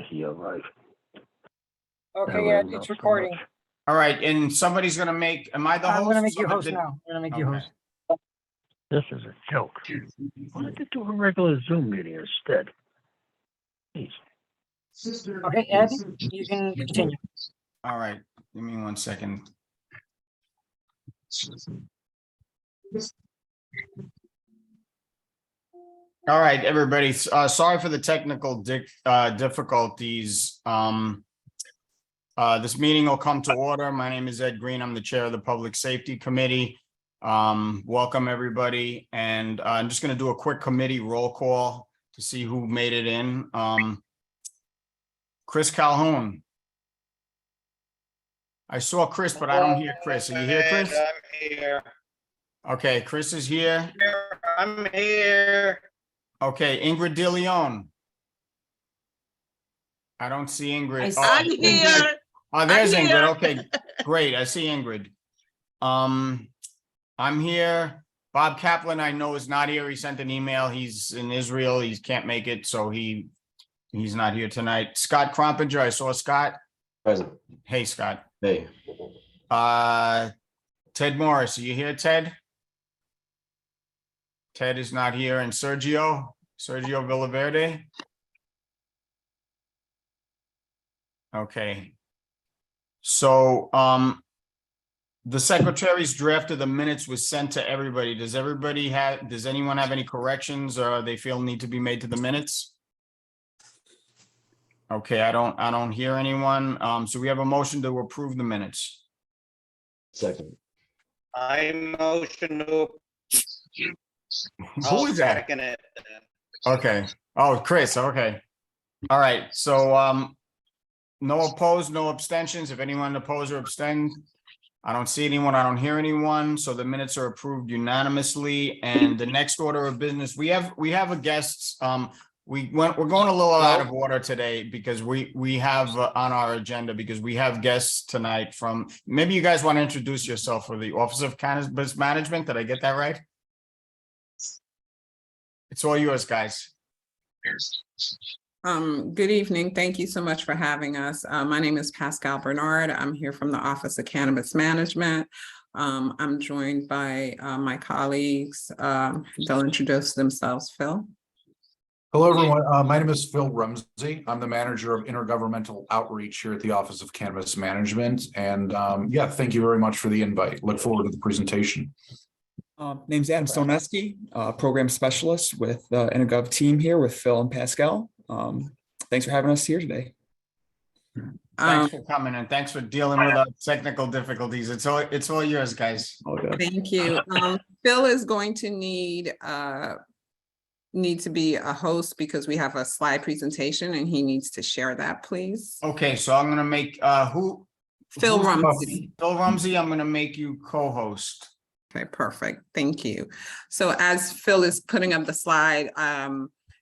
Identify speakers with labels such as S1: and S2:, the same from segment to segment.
S1: You're right.
S2: Okay, yeah, it's recording.
S3: All right, and somebody's gonna make, am I the host?
S2: I'm gonna make you host
S3: Somebody-
S2: now. I'm gonna make you
S3: Okay.
S2: host.
S1: This is a joke. Why don't you do a regular Zoom meeting instead? Please.
S2: Okay, Ed, you can continue.
S3: All right, give me 1 second. All right, everybody, sorry for the technical difficulties. This meeting will come to order. My name is Ed Green. I'm the chair of the Public Safety Committee. Welcome, everybody. And I'm just going to do a quick committee roll call to see who made it in. Chris Calhoun. I saw Chris, but I don't hear Chris. Are you here, Chris?
S4: I'm here.
S3: Okay, Chris is here.
S4: I'm here.
S3: Okay, Ingrid DeLeon. I don't see Ingrid.
S5: I'm here.
S3: Oh, there's
S5: I'm
S3: Ingrid.
S5: here.
S3: Okay, great. I see Ingrid. I'm here. Bob Kaplan, I know, is not here. He sent an email. He's in Israel. He can't make it, so he's not here tonight. Scott Crompinger, I saw Scott.
S6: Present.
S3: Hey, Scott.
S6: Hey.
S3: Ted Morris, are you here, Ted? Ted is not here. And Sergio Villaverde. Okay. So, the secretary's draft of the minutes was sent to everybody. Does anyone have any corrections or they feel need to be made to the minutes? Okay, I don't hear anyone. So we have a motion to approve the minutes.
S6: Second.
S4: I motion to.
S3: Who is that?
S4: Second it.
S3: Okay. Oh, Chris. Okay. All right. So, no opposed, no abstentions. If anyone oppose or abstain, I don't see anyone. I don't hear anyone. So the minutes are approved unanimously. And the next order of business, we have a guest. We're going a little out of order today because we have on our agenda because we have guests tonight from, maybe you guys want to introduce yourself for the Office of Cannabis Management. Did I get that right? It's all yours, guys.
S5: Good evening. Thank you so much for having us. My name is Pascal Bernard. I'm here from the Office of Cannabis Management. I'm joined by my colleagues. They'll introduce themselves. Phil.
S7: Hello, everyone. My name is Phil Rumsey. I'm the manager of intergovernmental outreach here at the Office of Cannabis Management. And yeah, thank you very much for the invite. Look forward to the presentation.
S8: Name's Adam Stoneski, program specialist with the Intergov team here with Phil and Pascal. Thanks for having us here today.
S3: Thanks for coming and thanks for dealing with our technical difficulties. It's all yours, guys.
S5: Thank you. Phil is going to need to be a host because we have a slide presentation and he needs to share that, please.
S3: Okay, so I'm gonna make
S5: Phil Rumsey.
S3: Phil Rumsey, I'm gonna make you co-host.
S5: Okay, perfect. Thank you. So as Phil is putting up the slide,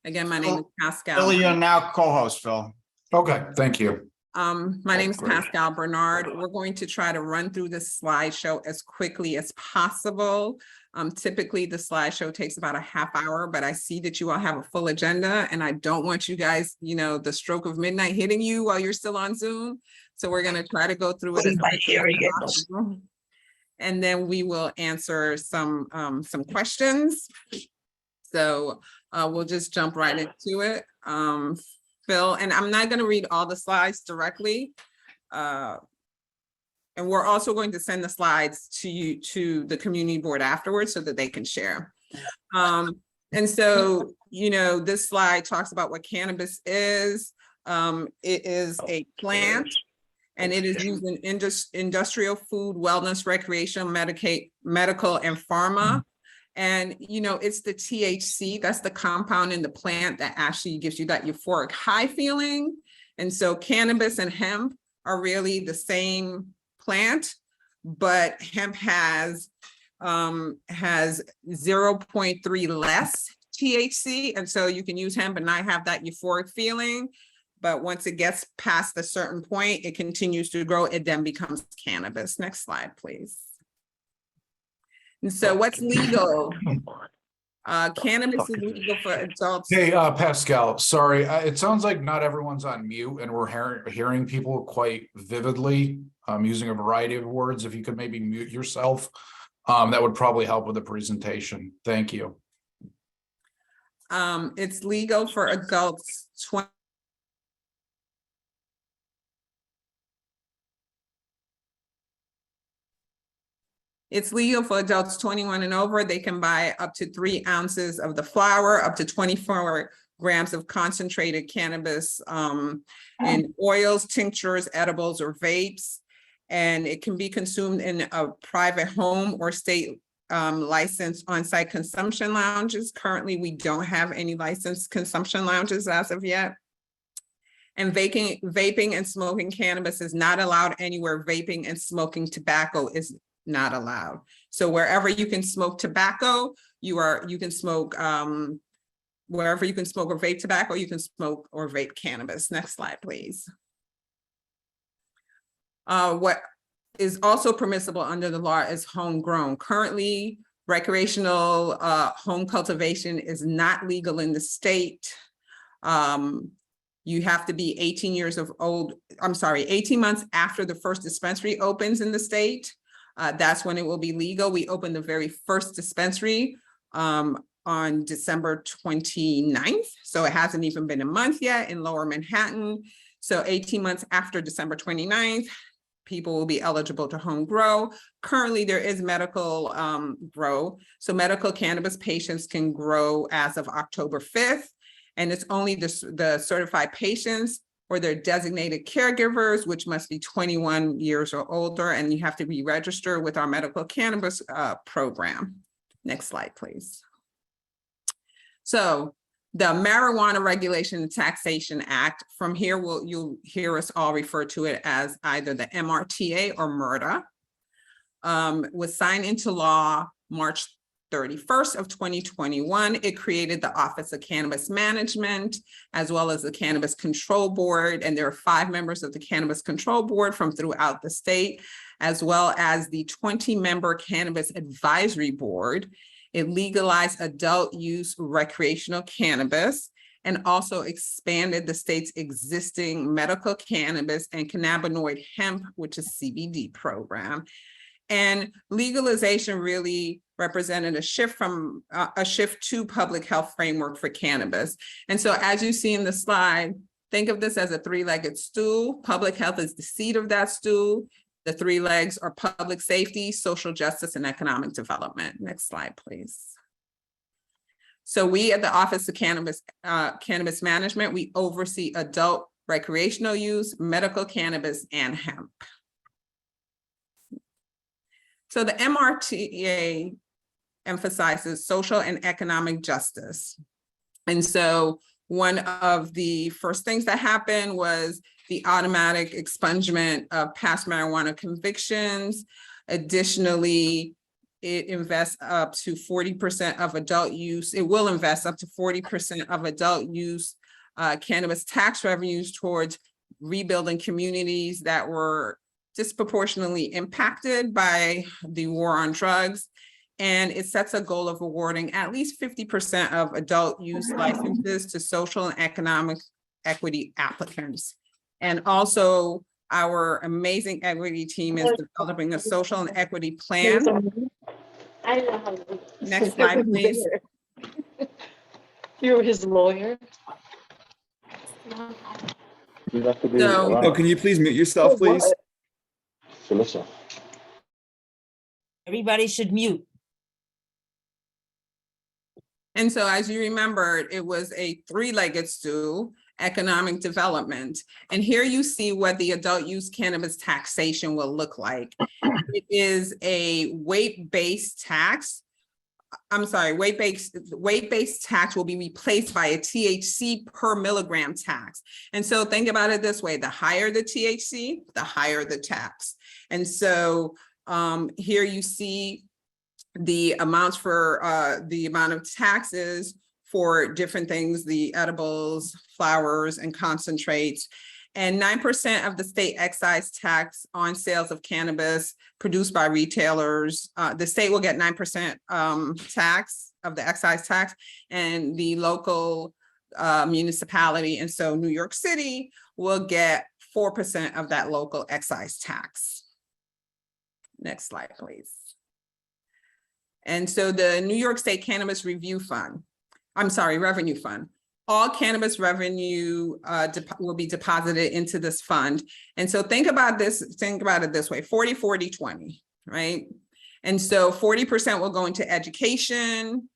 S5: again, my name is Pascal.
S3: Phil, you're now co-host, Phil.
S7: Okay, thank you.
S5: My name is
S7: Great.
S5: Pascal Bernard. We're going to try to run through this slideshow as quickly as possible. Typically the slideshow takes about a half hour, but I see that you all have a full agenda and I don't want you guys, the stroke of midnight hitting you while you're still on Zoom. So we're going to try to go through it as quickly as possible. And then we will answer some questions. So we'll just jump right into it. Phil, and I'm not going to read all the slides directly. And we're also going to send the slides to the community board afterwards so that they can share. And so, this slide talks about what cannabis is. It is a plant. And it is used in industrial, food, wellness, recreation, medical, and pharma. And, it's the THC, that's the compound in the plant that actually gives you that euphoric high feeling. And so cannabis and hemp are really the same plant, but hemp has 0.3 less THC. And so you can use hemp and not have that euphoric feeling. But once it gets past a certain point, it continues to grow. It then becomes cannabis. Next slide, please. And so what's legal? Cannabis is legal for adults.
S7: Hey, Pascal, sorry, it sounds like not everyone's on mute and we're hearing people quite vividly. Using a variety of words. If you could maybe mute yourself, that would probably help with the presentation. Thank you.
S5: It's legal for adults 20. It's legal for adults 21 and over. They can buy up to 3 ounces of the flower, up to 24 grams of concentrated cannabis in oils, tinctures, edibles, or vapes. And it can be consumed in a private home or state licensed on-site consumption lounges. Currently, we don't have any licensed consumption lounges as of yet. And vaping and smoking cannabis is not allowed anywhere. Vaping and smoking tobacco is not allowed. So wherever you can smoke tobacco, you can smoke wherever you can smoke or vape tobacco, you can smoke or vape cannabis. Next slide, please. What is also permissible under the law is homegrown. Currently, recreational home cultivation is not legal in the state. You have to be 18 years of old, 18 months after the first dispensary opens in the state. That's when it will be legal. We opened the very first dispensary on December 29th. So it hasn't even been a month yet in Lower Manhattan. So 18 months after December 29th, people will be eligible to home grow. Currently, there is medical grow. So medical cannabis patients can grow as of October 5th. And it's only the certified patients or their designated caregivers, which must be 21 years or older, and you have to be registered with our medical cannabis program. Next slide, please. So the Marijuana Regulation and Taxation Act, from here you'll hear us all refer to it as either the MRTA or MRTA, was signed into law March 31st of 2021. It created the Office of Cannabis Management, as well as the Cannabis Control Board. And there are 5 members of the Cannabis Control Board from throughout the state, as well as the 20-member Cannabis Advisory Board. It legalized adult use recreational cannabis and also expanded the state's existing medical cannabis and cannabinoid hemp, which is CBD program. And legalization really represented a shift to public health framework for cannabis. And so as you see in the slide, think of this as a 3-legged stool. Public health is the seat of that stool. The 3 legs are public safety, social justice, and economic development. Next slide, please. So we at the Office of Cannabis Management, we oversee adult recreational use, medical cannabis, and hemp. So the MRTA emphasizes social and economic justice. And so one of the first things that happened was the automatic expungement of past marijuana convictions. Additionally, it invests up to 40% of adult use. It will invest up to 40% of adult use cannabis tax revenues towards rebuilding communities that were disproportionately impacted by the war on drugs. And it sets a goal of awarding at least 50% of adult use licenses to social and economic equity applicants. And also our amazing equity team is developing a social and equity plan. Next slide, please.
S9: You're his lawyer.
S8: Oh, can you please mute yourself, please?
S6: Melissa.
S9: Everybody should mute.
S5: And so as you remember, it was a 3-legged stool, economic development. And here you see what the adult use cannabis taxation will look like. It is a weight-based tax. I'm sorry, weight-based tax will be replaced by a THC per milligram tax. And so think about it this way, the higher the THC, the higher the tax. And so here you see the amounts for the amount of taxes for different things, the edibles, flowers, and concentrates. And 9% of the state excise tax on sales of cannabis produced by retailers. The state will get 9% tax of the excise tax, and the local municipality, and so New York City will get 4% of that local excise tax. Next slide, please. And so the New York State Cannabis Revenue Fund, all cannabis revenue will be deposited into this fund. And so think about it this way, 40, 40, 20, right? And so 40% will go into education,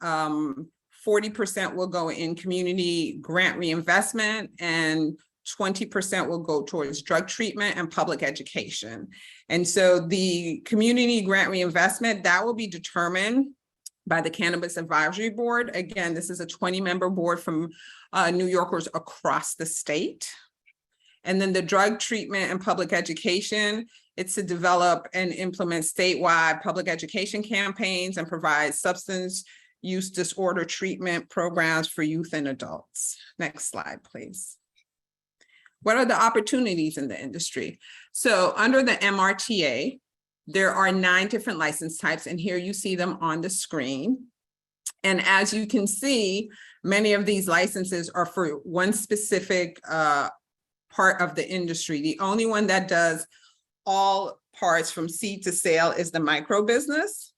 S5: 40% will go in community grant reinvestment, and 20% will go towards drug treatment and public education. And so the community grant reinvestment, that will be determined by the Cannabis Advisory Board. Again, this is a 20-member board from New Yorkers across the state. And then the drug treatment and public education, it's to develop and implement statewide public education campaigns and provide substance use disorder treatment programs for youth and adults. Next slide, please. What are the opportunities in the industry? So under the MRTA, there are 9 different license types, and here you see them on the screen. And as you can see, many of these licenses are for one specific part of the industry. The only one that does all parts from seed to sale is the micro business.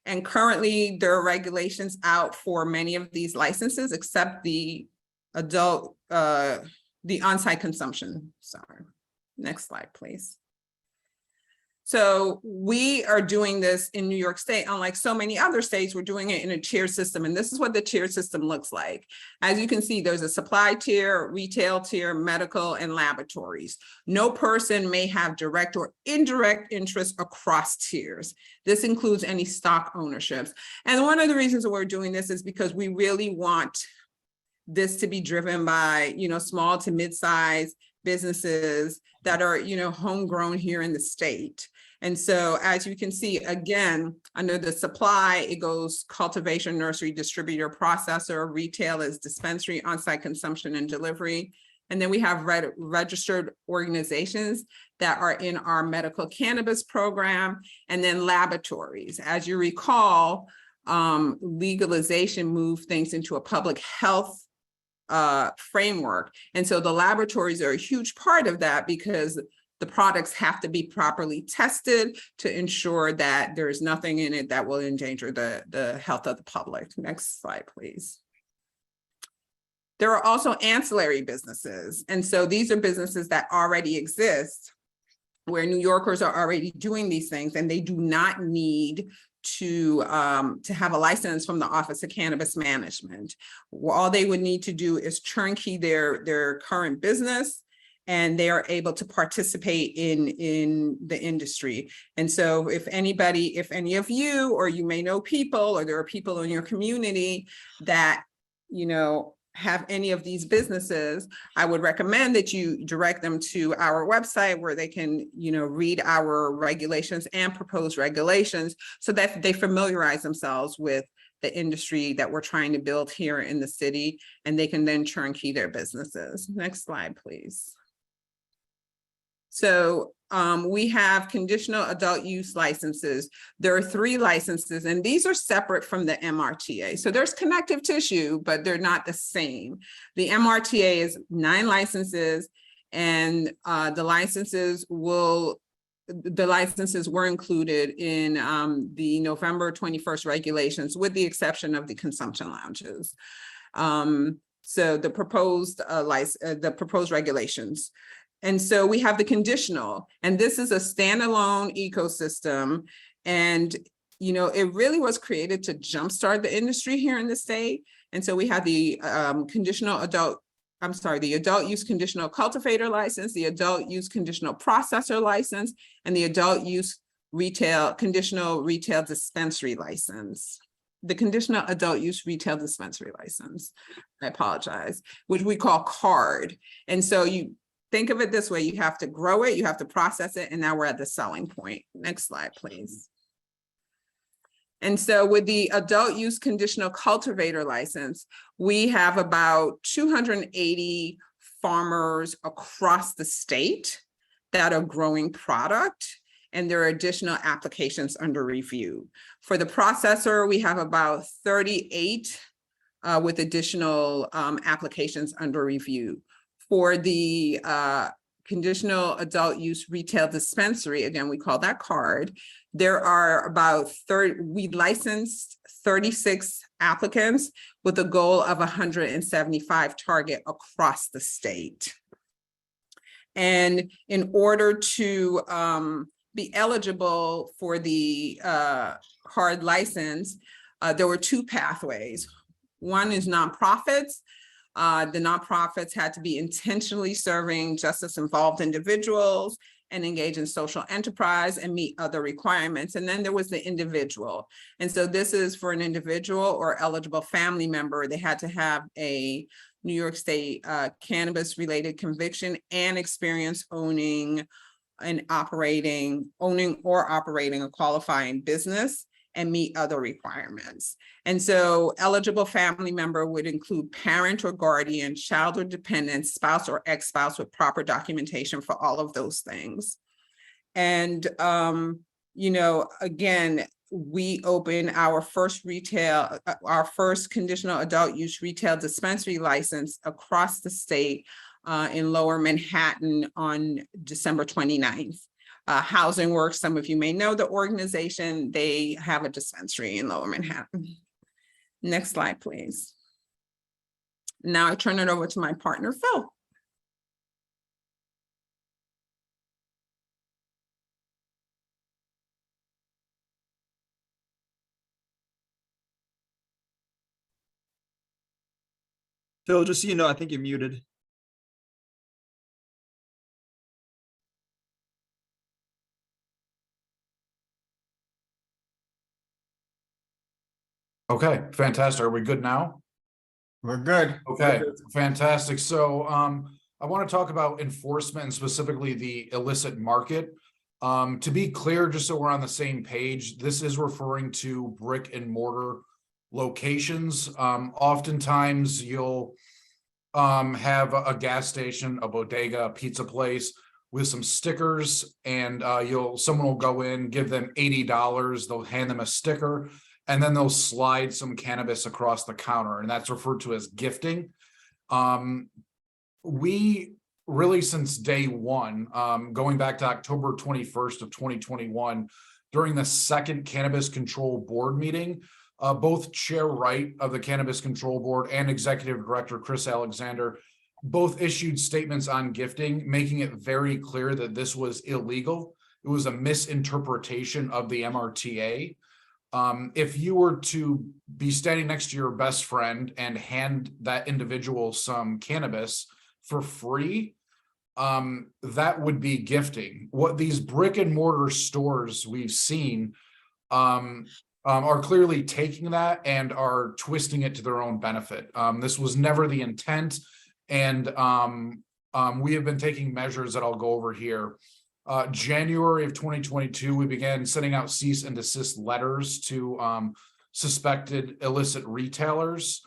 S5: And currently there are regulations out for many of these licenses, except the adult, the on-site consumption. Sorry. Next slide, please. So we are doing this in New York State. Unlike so many other states, we're doing it in a tier system. And this is what the tier system looks like. As you can see, there's a supply tier, retail tier, medical, and laboratories. No person may have direct or indirect interest across tiers. This includes any stock ownerships. And one of the reasons that we're doing this is because we really want this to be driven by, small to mid-sized businesses that are, homegrown here in the state. And so as you can see, again, under the supply, it goes cultivation, nursery, distributor, processor, retail is dispensary, on-site consumption and delivery. And then we have registered organizations that are in our medical cannabis program, and then laboratories. As you recall, legalization moved things into a public health framework. And so the laboratories are a huge part of that, because the products have to be properly tested to ensure that there's nothing in it that will endanger the health of the public. Next slide, please. There are also ancillary businesses. And so these are businesses that already exist, where New Yorkers are already doing these things, and they do not need to have a license from the Office of Cannabis Management. All they would need to do is turnkey their current business, and they are able to participate in the industry. And so if any of you, or you may know people, or there are people in your community that, have any of these businesses, I would recommend that you direct them to our website, where they can, read our regulations and proposed regulations, so that they familiarize themselves with the industry that we're trying to build here in the city, and they can then turnkey their businesses. Next slide, please. So we have conditional adult use licenses. There are 3 licenses, and these are separate from the MRTA. So there's connective tissue, but they're not the same. The MRTA is 9 licenses, and the licenses were included in the November 21st regulations, with the exception of the consumption lounges. So the proposed regulations. And so we have the conditional, and this is a standalone ecosystem. And, it really was created to jumpstart the industry here in the state. And so we have the the adult use conditional cultivator license, the adult use conditional processor license, and the adult use conditional retail dispensary license. The conditional adult use retail dispensary license, I apologize, which we call CARD. And so you think of it this way: you have to grow it, you have to process it, and now we're at the selling point. Next slide, please. And so with the adult use conditional cultivator license, we have about 280 farmers across the state that are growing product, and there are additional applications under review. For the processor, we have about 38 with additional applications under review. For the conditional adult use retail dispensary, again, we call that card, there are about 30, we licensed 36 applicants with a goal of 175 target across the state. And in order to be eligible for the card license, there were two pathways. One is nonprofits. The nonprofits had to be intentionally serving justice-involved individuals and engage in social enterprise and meet other requirements. And then there was the individual. And so this is for an individual or eligible family member. They had to have a New York State cannabis-related conviction and experience owning or operating a qualifying business and meet other requirements. And so eligible family member would include parent or guardian, child or dependent, spouse or ex-spouse with proper documentation for all of those things. And, you know, again, we opened our first conditional adult use retail dispensary license across the state in Lower Manhattan on December 29th. Housing Works, some of you may know the organization, they have a dispensary in Lower Manhattan. Next slide, please. Now I turn it over to my partner, Phil.
S8: Phil, just so you know, I think you're muted.
S7: Okay, fantastic. Are we good now?
S3: We're good.
S7: Okay, fantastic. So I want to talk about enforcement and specifically the illicit market. To be clear, just so we're on the same page, this is referring to brick and mortar locations. Oftentimes you'll have a gas station, a bodega, a pizza place with some stickers, and someone will go in, give them $80, they'll hand them a sticker, and then they'll slide some cannabis across the counter, and that's referred to as gifting. We really, since day one, going back to October 21st of 2021, during the second Cannabis Control Board meeting, both Chair Wright of the Cannabis Control Board and Executive Director Chris Alexander both issued statements on gifting, making it very clear that this was illegal. It was a misinterpretation of the MRTA. If you were to be standing next to your best friend and hand that individual some cannabis for free, that would be gifting. What these brick and mortar stores we've seen are clearly taking that and are twisting it to their own benefit. This was never the intent, and we have been taking measures that I'll go over here. January of 2022, we began sending out cease and desist letters to suspected illicit retailers.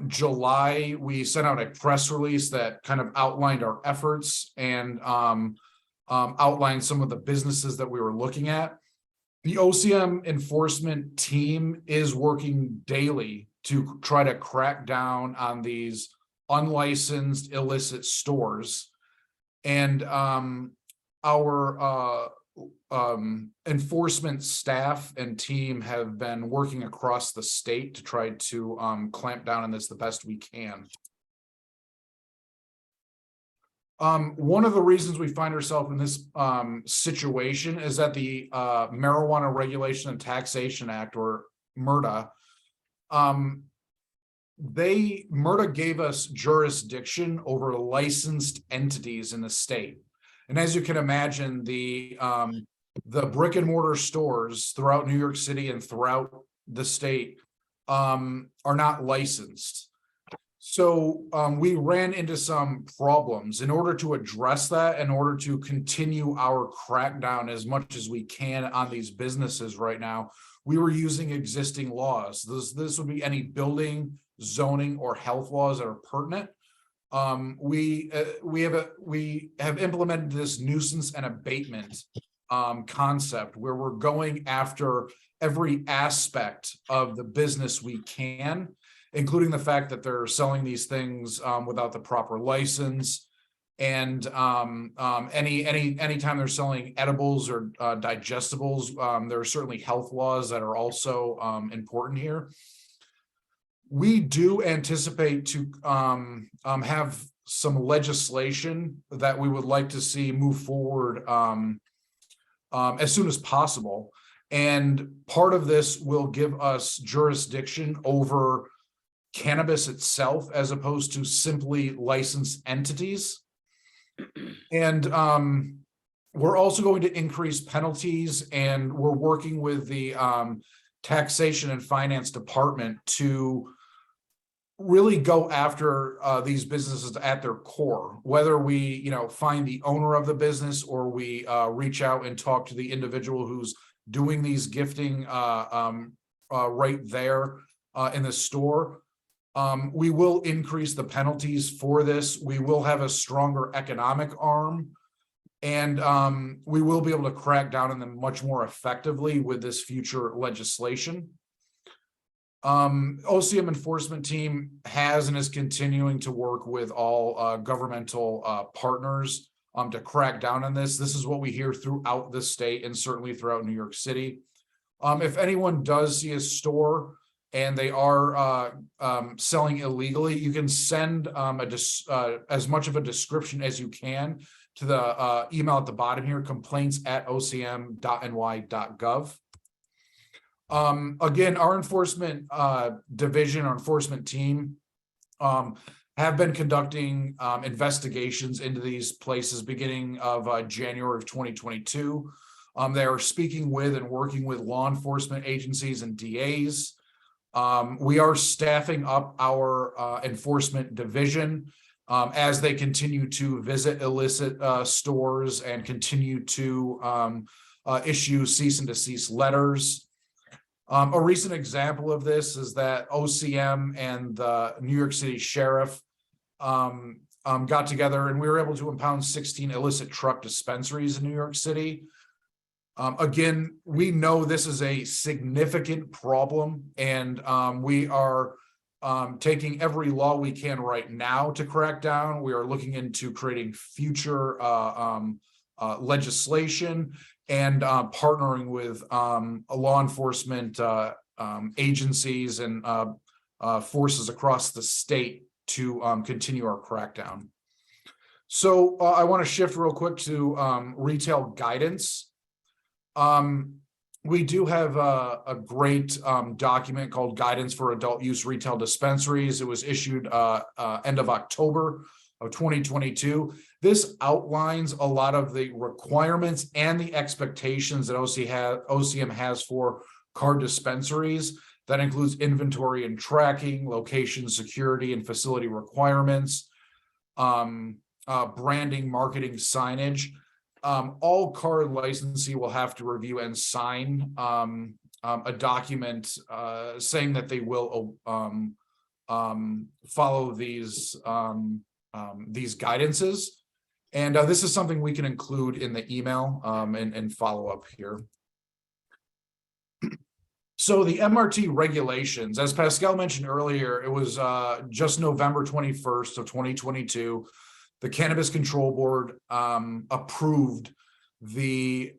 S7: July, we sent out a press release that kind of outlined our efforts and outlined some of the businesses that we were looking at. The OCM enforcement team is working daily to try to crack down on these unlicensed illicit stores. And our enforcement staff and team have been working across the state to try to clamp down on this the best we can. One of the reasons we find ourselves in this situation is that the Marijuana Regulation and Taxation Act, or MRTA, MRTA gave us jurisdiction over licensed entities in the state. And as you can imagine, the brick and mortar stores throughout New York City and throughout the state are not licensed. So we ran into some problems. In order to address that, in order to continue our crackdown as much as we can on these businesses right now, we were using existing laws. This would be any building, zoning, or health laws that are pertinent. we have implemented this nuisance and abatement concept where we're going after every aspect of the business we can, including the fact that they're selling these things without the proper license. And anytime they're selling edibles or digestibles, there are certainly health laws that are also important here. We do anticipate to have some legislation that we would like to see move forward as soon as possible. And part of this will give us jurisdiction over cannabis itself as opposed to simply licensed entities. And we're also going to increase penalties, and we're working with the taxation and finance department to really go after these businesses at their core, whether we find the owner of the business or we reach out and talk to the individual who's doing these gifting right there in the store. We will increase the penalties for this. We will have a stronger economic arm, and we will be able to crack down on them much more effectively with this future legislation. OCM enforcement team has and is continuing to work with all governmental partners to crack down on this. This is what we hear throughout the state and certainly throughout New York City. If anyone does see a store and they are selling illegally, you can send as much of a description as you can to the email at the bottom here, complaints@ocm.ny.gov. Again, our enforcement division, our enforcement team have been conducting investigations into these places beginning of January of 2022. They are speaking with and working with law enforcement agencies and DAs. We are staffing up our enforcement division as they continue to visit illicit stores and continue to issue cease and desist letters. A recent example of this is that OCM and the New York City Sheriff got together, and we were able to impound 16 illicit truck dispensaries in New York City. Again, we know this is a significant problem, and we are taking every law we can right now to crack down. We are looking into creating future legislation and partnering with law enforcement agencies and forces across the state to continue our crackdown. So I want to shift real quick to retail guidance. We do have a great document called Guidance for Adult Use Retail Dispensaries. It was issued end of October of 2022. This outlines a lot of the requirements and the expectations that OCM has for card dispensaries. That includes inventory and tracking, location security and facility requirements, branding, marketing, signage. All card licensee will have to review and sign a document saying that they will follow these guidances. And this is something we can include in the email and follow up here. So the MRT regulations, as Pascal mentioned earlier, it was just November 21st of 2022. The Cannabis Control Board approved the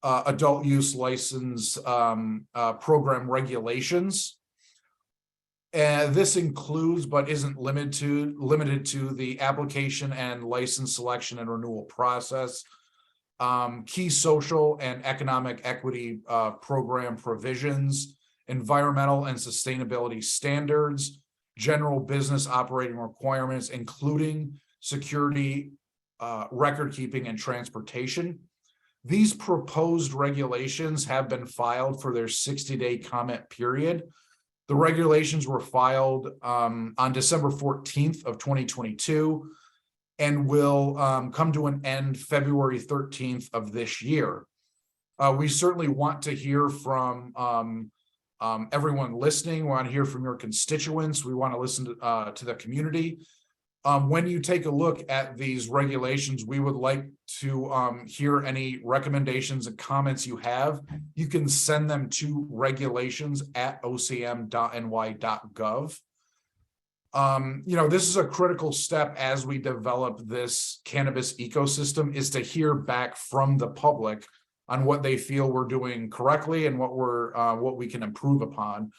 S7: adult use license program regulations. And this includes, but isn't limited to the application and license selection and renewal process, key social and economic equity program provisions, environmental and sustainability standards, general business operating requirements, including security, record keeping, and transportation. These proposed regulations have been filed for their 60-day comment period. The regulations were filed on December 14th of 2022 and will come to an end February 13th of this year. We certainly want to hear from everyone listening. We want to hear from your constituents. We want to listen to the community. When you take a look at these regulations, we would like to hear any recommendations and comments you have. You can send them to regulations@ocm.ny.gov. This is a critical step as we develop this cannabis ecosystem, is to hear back from the public on what they feel we're doing correctly and what we can improve upon.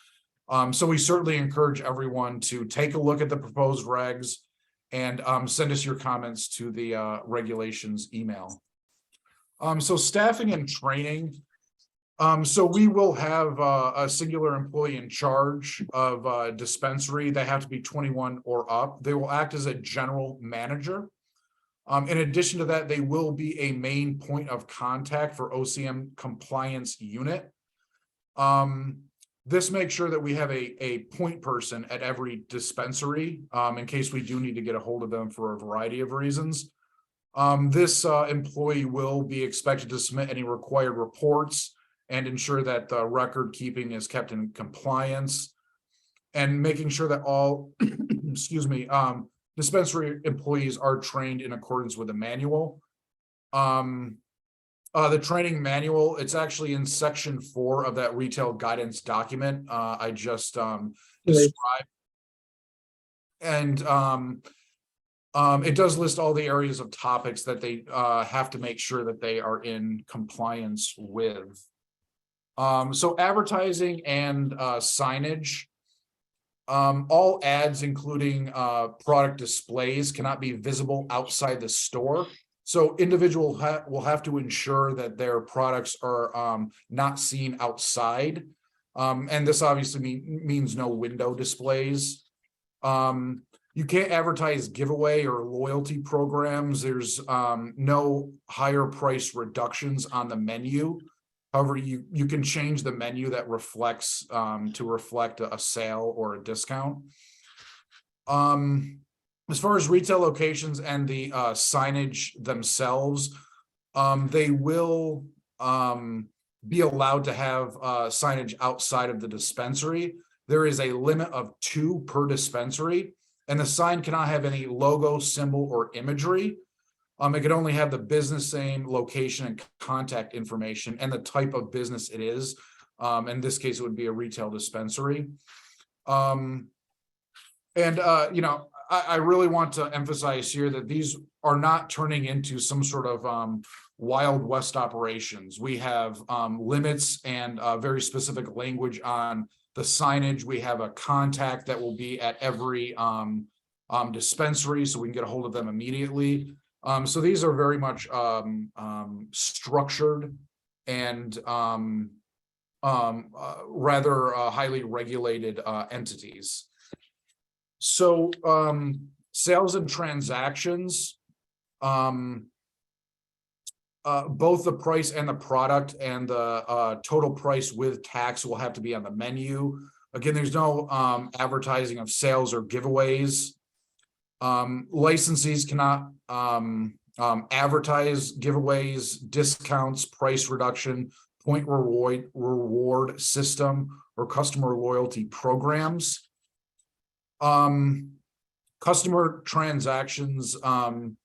S7: So we certainly encourage everyone to take a look at the proposed regs and send us your comments to the regulations email. So staffing and training. So we will have a singular employee in charge of a dispensary. They have to be 21 or up. They will act as a general manager. In addition to that, they will be a main point of contact for OCM compliance unit. This makes sure that we have a point person at every dispensary in case we do need to get a hold of them for a variety of reasons. This employee will be expected to submit any required reports and ensure that the record keeping is kept in compliance, and making sure that all, dispensary employees are trained in accordance with the manual. The training manual, it's actually in section 4 of that retail guidance document I just described. And it does list all the areas of topics that they have to make sure that they are in compliance with. So advertising and signage. All ads, including product displays, cannot be visible outside the store. So individual will have to ensure that their products are not seen outside. And this obviously means no window displays. You can't advertise giveaway or loyalty programs. There's no higher price reductions on the menu. However, you can change the menu that reflects to reflect a sale or a discount. As far as retail locations and the signage themselves, they will be allowed to have signage outside of the dispensary. There is a limit of 2 per dispensary, and the sign cannot have any logo, symbol, or imagery. It can only have the business name, location, and contact information, and the type of business it is. In this case, it would be a retail dispensary. I really want to emphasize here that these are not turning into some sort of Wild West operations. We have limits and very specific language on the signage. We have a contact that will be at every dispensary, so we can get a hold of them immediately. So these are very much structured and rather highly regulated entities. So sales and transactions, both the price and the product and the total price with tax will have to be on the menu. Again, there's no advertising of sales or giveaways. Licensees cannot advertise giveaways, discounts, price reduction, point reward system, or customer loyalty programs. Customer transactions, will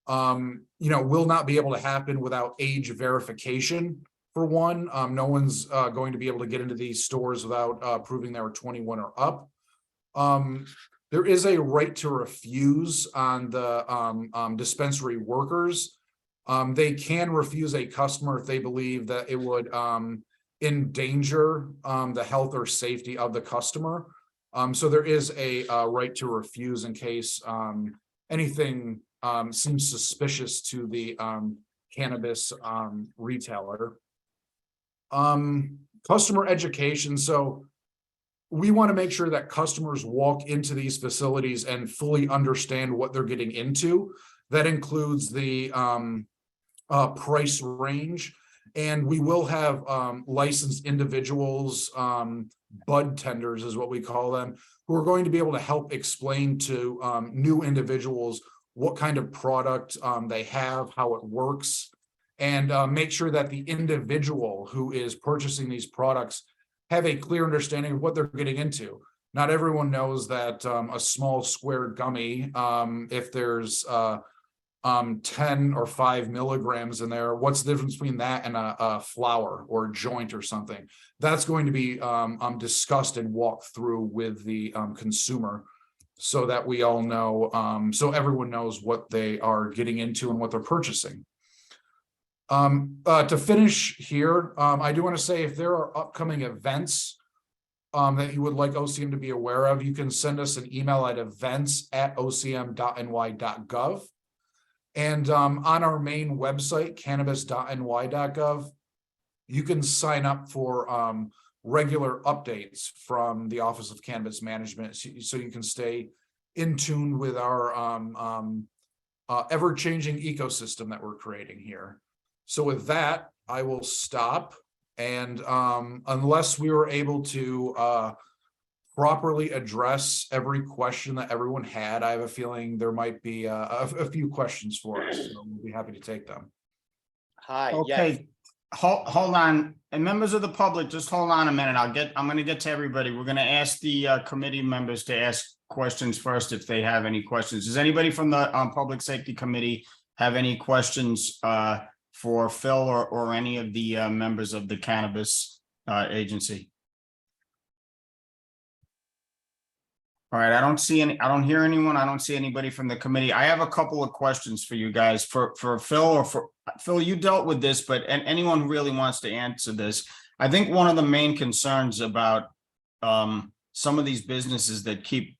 S7: not be able to happen without age verification. For one, no one's going to be able to get into these stores without proving they were 21 or up. There is a right to refuse on the dispensary workers. They can refuse a customer if they believe that it would endanger the health or safety of the customer. So there is a right to refuse in case anything seems suspicious to the cannabis retailer. Customer education. So we want to make sure that customers walk into these facilities and fully understand what they're getting into. That includes the price range, and we will have licensed individuals, bud tenders is what we call them, who are going to be able to help explain to new individuals what kind of product they have, how it works, and make sure that the individual who is purchasing these products have a clear understanding of what they're getting into. not everyone knows that a small square gummy, if there's 10 or 5 milligrams in there, what's the difference between that and a flower or a joint or something? That's going to be discussed and walked through with the consumer, so that we all know, so everyone knows what they are getting into and what they're purchasing. To finish here, I do want to say, if there are upcoming events that you would like OCM to be aware of, you can send us an email at events@ocm.ny.gov. And on our main website, cannabis.ny.gov, you can sign up for regular updates from the Office of Cannabis Management, so you can stay in tune with our ever-changing ecosystem that we're creating here. So with that, I will stop. And unless we were able to properly address every question that everyone had, I have a feeling there might be a few questions for us. So we'll be happy to take them.
S4: Hi, yes.
S3: Okay, hold on. And members of the public, just hold on a minute. I'm going to get to everybody. We're going to ask the committee members to ask questions first if they have any questions. Does anybody from the Public Safety Committee have any questions for Phil or any of the members of the cannabis agency? All right, I don't hear anyone. I don't see anybody from the committee. I have a couple of questions for you guys, for Phil, or for Phil, you dealt with this, but anyone who really wants to answer this. I think one of the main concerns about some of these businesses that keep,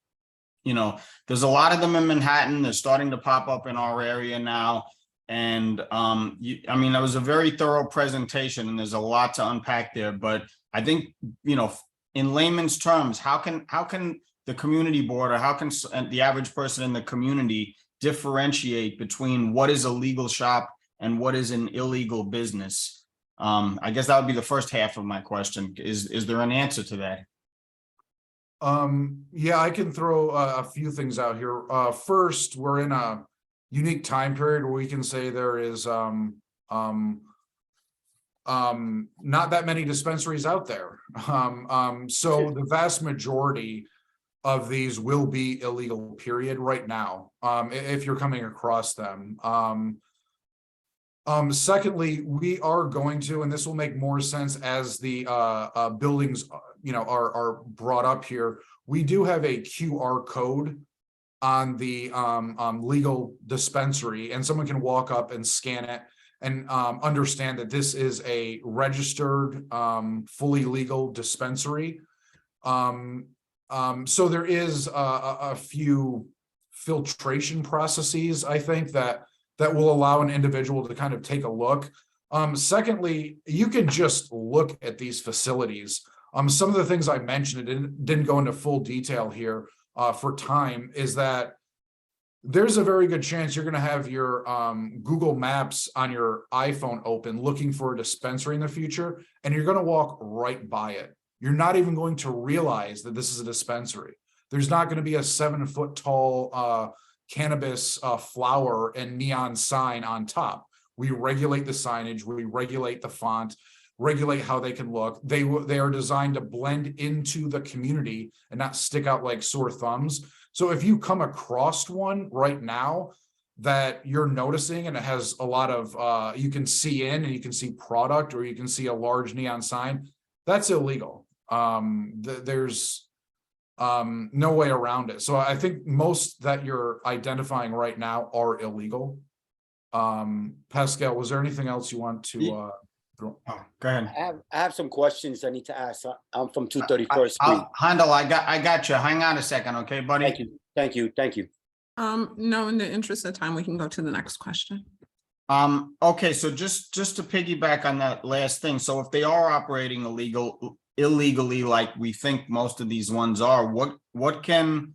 S3: there's a lot of them in Manhattan. They're starting to pop up in our area now. And that was a very thorough presentation, and there's a lot to unpack there. But I think, in layman's terms, how can the community board, or how can the average person in the community differentiate between what is a legal shop and what is an illegal business? I guess that would be the first half of my question. Is there an answer to that?
S7: Yeah, I can throw a few things out here. First, we're in a unique time period where we can say there is not that many dispensaries out there. So the vast majority of these will be illegal, period, right now, if you're coming across them. Secondly, we are going to, and this will make more sense as the buildings are brought up here, we do have a QR code on the legal dispensary, and someone can walk up and scan it and understand that this is a registered fully legal dispensary. So there is a few filtration processes, I think, that will allow an individual to kind of take a look. Secondly, you can just look at these facilities. Some of the things I mentioned, it didn't go into full detail here for time, is that there's a very good chance you're going to have your Google Maps on your iPhone open looking for a dispensary in the future, and you're going to walk right by it. You're not even going to realize that this is a dispensary. There's not going to be a 7-foot tall cannabis flower and neon sign on top. We regulate the signage, we regulate the font, regulate how they can look. They are designed to blend into the community and not stick out like sore thumbs. So if you come across one right now that you're noticing and it has a lot of you can see in and you can see product, or you can see a large neon sign, that's illegal. There's no way around it. So I think most that you're identifying right now are illegal. Pascal, was there anything else you want to throw?
S3: Oh, go ahead.
S9: I have some questions I need to ask. I'm from 231st Street.
S3: Handel, I got you. Hang on a second, okay, buddy?
S9: Thank you.
S5: No, in the interest of time, we can go to the next question.
S3: Okay, so just to piggyback on that last thing, so if they are operating illegally, like we think most of these ones are, what can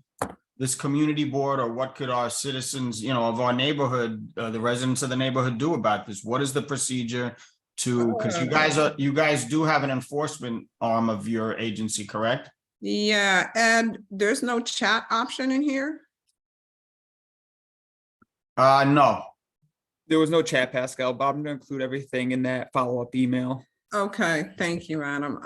S3: this community board, or what could our citizens, of our neighborhood, the residents of the neighborhood, do about this? What is the procedure to, because you guys do have an enforcement arm of your agency, correct?
S5: Yeah, and there's no chat option in here.
S3: No.
S8: There was no chat, Pascal, but I'm going to include everything in that follow-up email.
S5: Okay, thank you, Adam.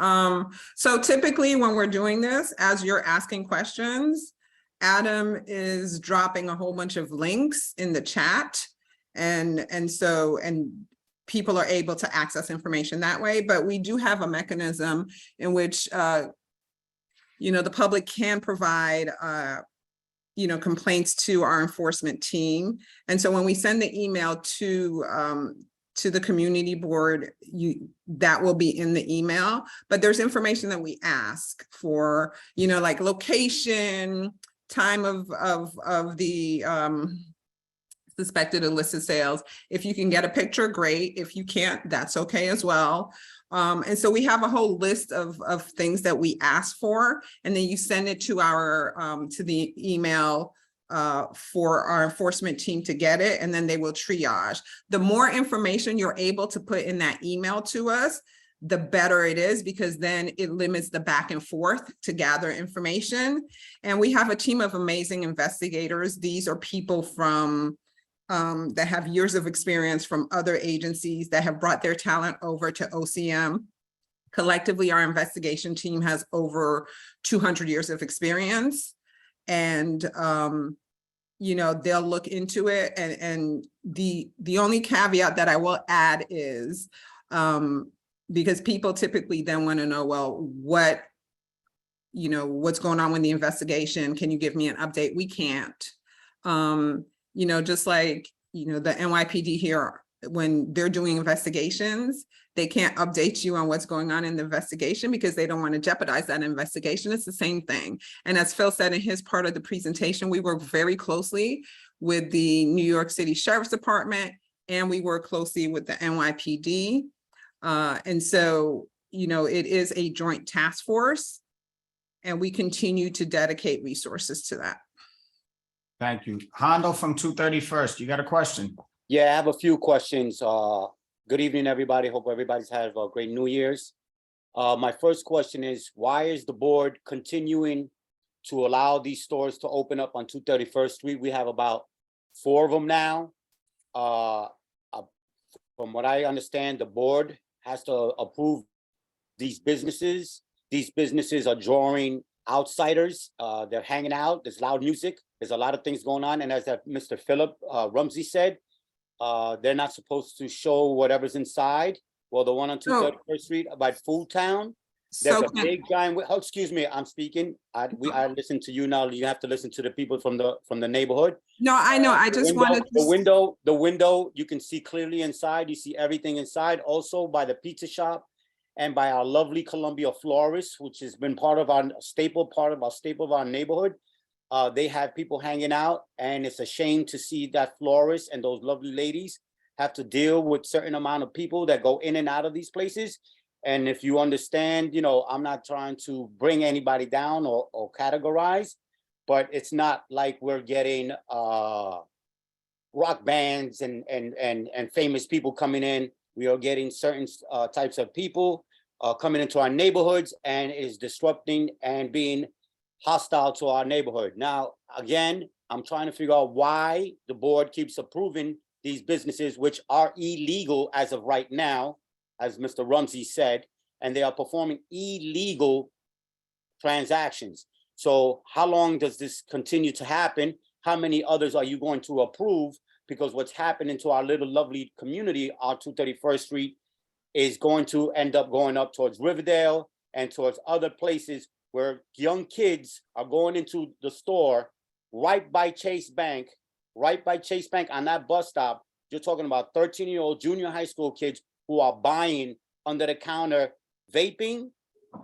S5: So typically when we're doing this, as you're asking questions, Adam is dropping a whole bunch of links in the chat. And people are able to access information that way, but we do have a mechanism in which, you know, the public can provide, you know, complaints to our enforcement team. And so when we send the email to the community board, that will be in the email, but there's information that we ask for, you know, like location, time of the suspected illicit sales. If you can get a picture, great. If you can't, that's okay as well. And so we have a whole list of things that we ask for, and then you send it to our to the email for our enforcement team to get it, and then they will triage. The more information you're able to put in that email to us, the better it is, because then it limits the back and forth to gather information. And we have a team of amazing investigators. These are people from that have years of experience from other agencies that have brought their talent over to OCM. Collectively, our investigation team has over 200 years of experience. And you know, they'll look into it, and the only caveat that I will add is because people typically then want to know, well, what, you know, what's going on with the investigation? Can you give me an update? We can't. You know, just like, you know, the NYPD here, when they're doing investigations, they can't update you on what's going on in the investigation because they don't want to jeopardize that investigation. It's the same thing. And as Phil said in his part of the presentation, we work very closely with the New York City Sheriff's Department, and we work closely with the NYPD. And so, you know, it is a joint task force, and we continue to dedicate resources to that.
S3: Thank you. Hondo from 231st, you got a question?
S9: Yeah, I have a few questions. Good evening, everybody. Hope everybody's had a great New Year's. My first question is, why is the board continuing to allow these stores to open up on 231st Street? We have about 4 of them now. From what I understand, the board has to approve these businesses. These businesses are drawing outsiders. They're hanging out. There's loud music. There's a lot of things going on. And as Mr. Philip Rumsey said, they're not supposed to show whatever's inside. Well, the one on 231st Street by Food Town, there's a big giant. Oh, excuse me, I'm speaking. I listen to you now. You have to listen to the people from the neighborhood.
S5: No, I know. I just wanted to.
S9: The window, you can see clearly inside. You see everything inside. Also by the pizza shop and by our lovely Columbia Florist, which has been part of our staple of our neighborhood. They have people hanging out, and it's a shame to see that florist and those lovely ladies have to deal with certain amount of people that go in and out of these places. And if you understand, you know, I'm not trying to bring anybody down or categorize, but it's not like we're getting rock bands and famous people coming in. We are getting certain types of people coming into our neighborhoods, and is disrupting and being hostile to our neighborhood. Now, again, I'm trying to figure out why the board keeps approving these businesses, which are illegal as of right now, as Mr. Rumsey said, and they are performing illegal transactions. So how long does this continue to happen? How many others are you going to approve? Because what's happening to our little lovely community on 231st Street is going to end up going up towards Riverdale and towards other places where young kids are going into the store right by Chase Bank on that bus stop. You're talking about 13-year-old junior high school kids who are buying under the counter vaping,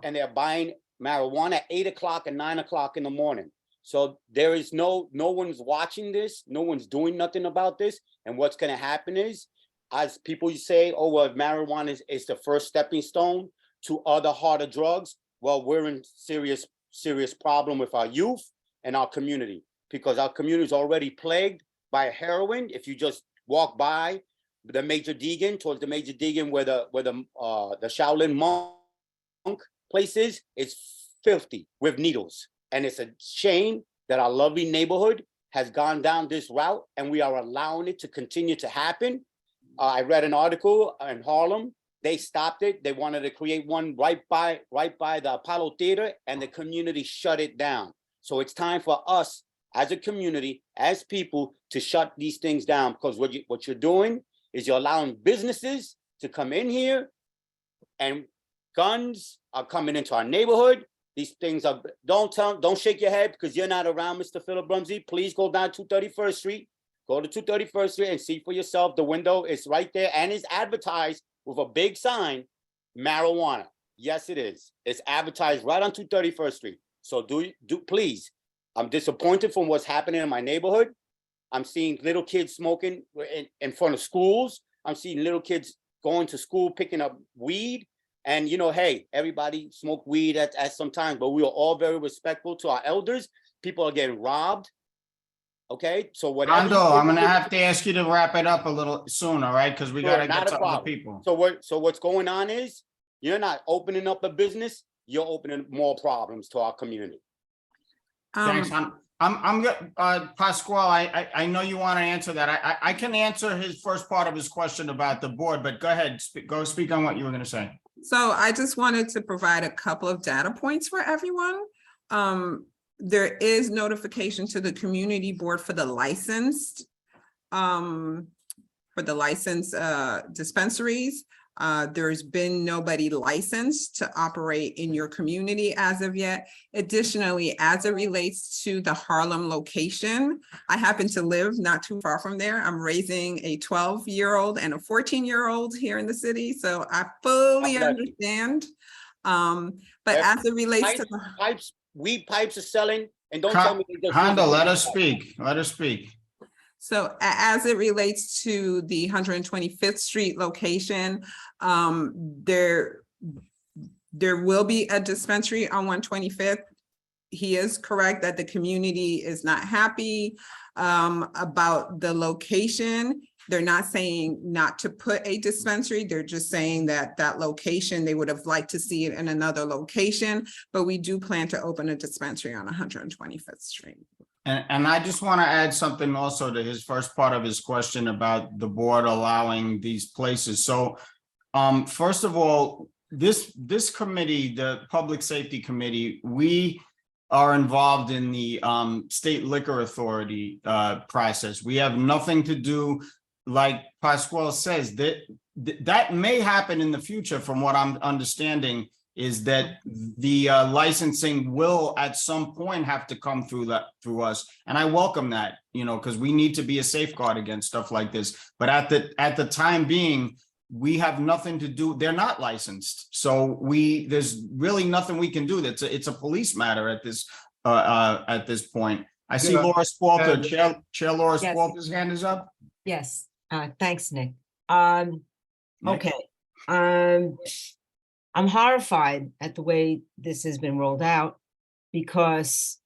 S9: and they're buying marijuana at 8 o'clock and 9 o'clock in the morning. So there is no one's watching this. No one's doing nothing about this. And what's going to happen is, as people say, oh, well, marijuana is the first stepping stone to other harder drugs. Well, we're in serious problem with our youth and our community, because our community is already plagued by heroin. If you just walk by the Major Deegan, towards the Major Deegan where the Shaolin monk place is, it's filthy with needles. And it's a shame that our lovely neighborhood has gone down this route, and we are allowing it to continue to happen. I read an article in Harlem they stopped it. They wanted to create one right by the Apollo Theater, and the community shut it down. So it's time for us as a community, as people, to shut these things down, because what you're doing is you're allowing businesses to come in here, and guns are coming into our neighborhood. These things are, don't shake your head because you're not around, Mr. Philip Brumsey. Please go down 231st Street. Go to 231st Street and see for yourself. The window is right there and is advertised with a big sign, marijuana. Yes, it is. It's advertised right on 231st Street. So please. I'm disappointed from what's happening in my neighborhood. I'm seeing little kids smoking in front of schools. I'm seeing little kids going to school, picking up weed. And, you know, hey, everybody smoke weed at some time, but we are all very respectful to our elders. People are getting robbed. Okay, so whatever.
S3: Hondo, I'm gonna have to ask you to wrap it up a little soon, all right? Because we gotta get to other people.
S9: So what's going on is, you're not opening up a business, you're opening more problems to our community.
S3: Thanks, I'm good. Pasquale, I know you want to answer that. I can answer his first part of his question about the board, but go ahead, go speak on what you were gonna say.
S5: So I just wanted to provide a couple of data points for everyone. There is notification to the community board for the licensed dispensaries. There's been nobody licensed to operate in your community as of yet. Additionally, as it relates to the Harlem location, I happen to live not too far from there. I'm raising a 12-year-old and a 14-year-old here in the city, so I fully understand. But as it relates to the
S9: weed pipes are selling, and don't tell me
S3: Hondo, let us speak. Let us speak.
S5: So as it relates to the 125th Street location, there will be a dispensary on 125th. He is correct that the community is not happy about the location. They're not saying not to put a dispensary. They're just saying that that location, they would have liked to see it in another location, but we do plan to open a dispensary on 125th Street.
S3: And I just want to add something also to his first part of his question about the board allowing these places. So first of all, this committee, the Public Safety Committee, we are involved in the State Liquor Authority process. We have nothing to do, like Pasquale says, that may happen in the future, from what I'm understanding, is that the licensing will at some point have to come through us. And I welcome that, you know, because we need to be a safeguard against stuff like this. But at the time being, we have nothing to do. They're not licensed. So there's really nothing we can do. It's a police matter at this point. I see Laura Spalter, Chair Laura Spalter's hand is up.
S10: Yes, thanks, Nick.
S3: Nick?
S10: Okay. I'm horrified at the way this has been rolled out, because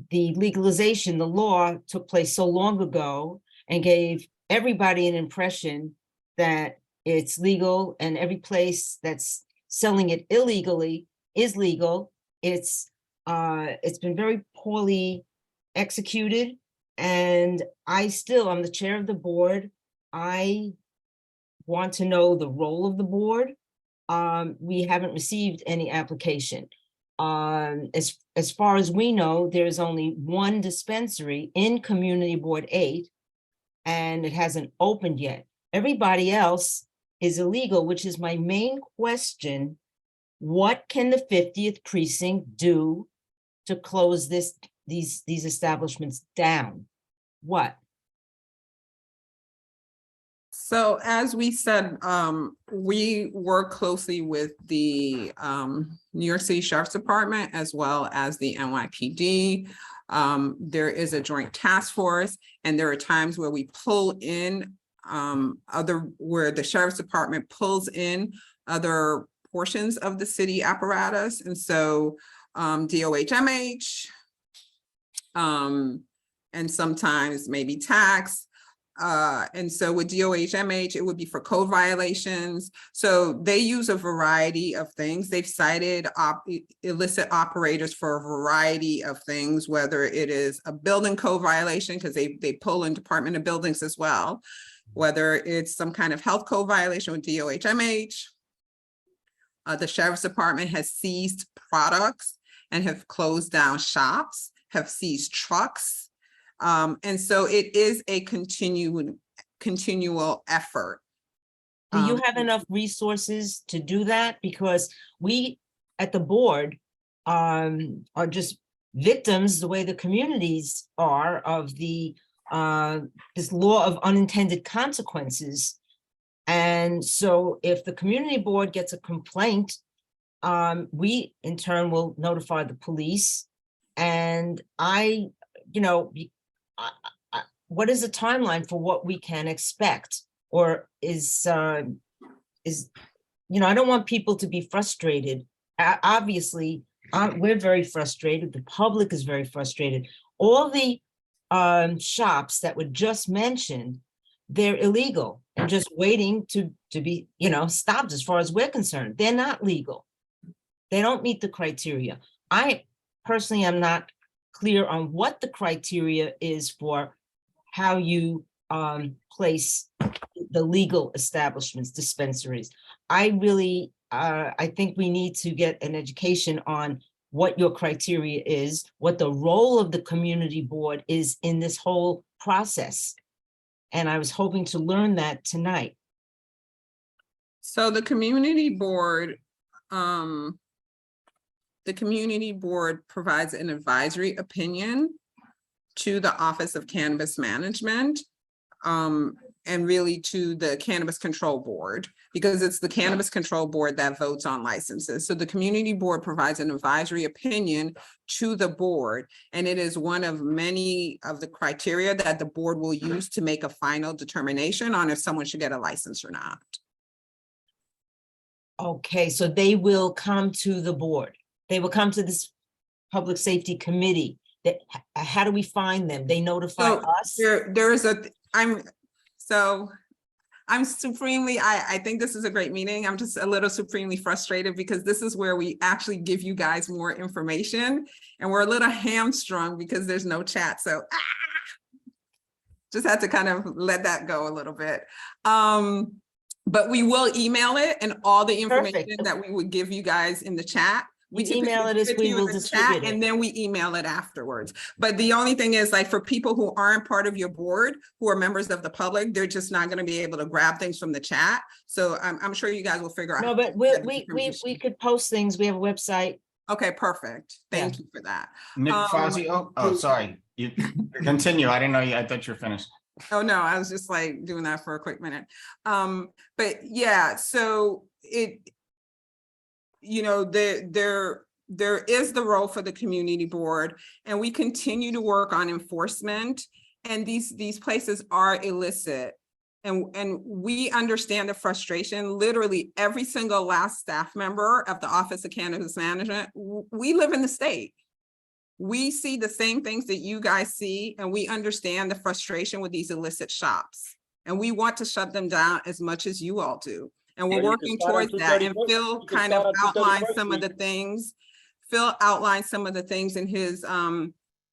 S10: the legalization, the law took place so long ago and gave everybody an impression that it's legal, and every place that's selling it illegally is legal. It's been very poorly executed, and I'm the chair of the board. I want to know the role of the board. We haven't received any application. As far as we know, there's only one dispensary in Community Board 8, and it hasn't opened yet. Everybody else is illegal, which is my main question. What can the 50th precinct do to close these establishments down? What?
S5: So as we said, we work closely with the New York City Sheriff's Department as well as the NYPD. There is a joint task force, and there are times where we pull in where the Sheriff's Department pulls in other portions of the city apparatus. And so DOHMH, and sometimes maybe tax. And so with DOHMH, it would be for code violations. So they use a variety of things. They've cited illicit operators for a variety of things, whether it is a building code violation, because they pull in Department of Buildings as well, whether it's some kind of health code violation with DOHMH, The sheriff's department has seized products and have closed down shops, have seized trucks. And so it is a continual effort.
S10: Do you
S5: Um,
S10: have enough resources to do that? Because we at the board are just victims, the way the communities are, of the this law of unintended consequences. And so if the community board gets a complaint, we in turn will notify the police. And what is the timeline for what we can expect? Or is, I don't want people to be frustrated. Obviously, we're very frustrated. The public is very frustrated. All the shops that were just mentioned, they're illegal and just waiting to be, stopped as far as we're concerned. They're not legal. They don't meet the criteria. I personally am not clear on what the criteria is for how you place the legal establishments, dispensaries. I really, I think we need to get an education on what your criteria is, what the role of the community board is in this whole process. And I was hoping to learn that tonight.
S5: So the community board provides an advisory opinion to the Office of Cannabis Management, and really to the Cannabis Control Board, because it's the Cannabis Control Board that votes on licenses. So the community board provides an advisory opinion to the board, and it is one of many of the criteria that the board will use to make a final determination on if someone should get a license or not.
S10: Okay, so they will come to the board. They will come to this public safety committee. How do we find them? They notify us?
S5: I'm supremely, I think this is a great meeting. I'm just a little supremely frustrated because this is where we actually give you guys more information, and we're a little hamstrung because there's no chat. So just had to kind of let that go a little bit. But we will email it, and all the information that we would give you guys in the chat. We
S10: email it as we will distribute it.
S5: And then we email it afterwards. But the only thing is, like, for people who aren't part of your board, who are members of the public, they're just not going to be able to grab things from the chat. So I'm sure you guys will figure out.
S10: No, but we could post things. We have a website.
S5: Okay, perfect. Thank you for that.
S3: Nick Fazio, sorry, you continue. I didn't know you, I thought you were finished.
S5: Oh, no, I was just like doing that for a quick minute. But yeah, so there is the role for the community board, and we continue to work on enforcement, and these places are illicit, and we understand the frustration. Literally every single last staff member of the Office of Cannabis Management, we live in the state. We see the same things that you guys see, and we understand the frustration with these illicit shops, and we want to shut them down as much as you all do. And we're working towards that. And Phil kind of outlined some of the things. Phil outlined some of the things in his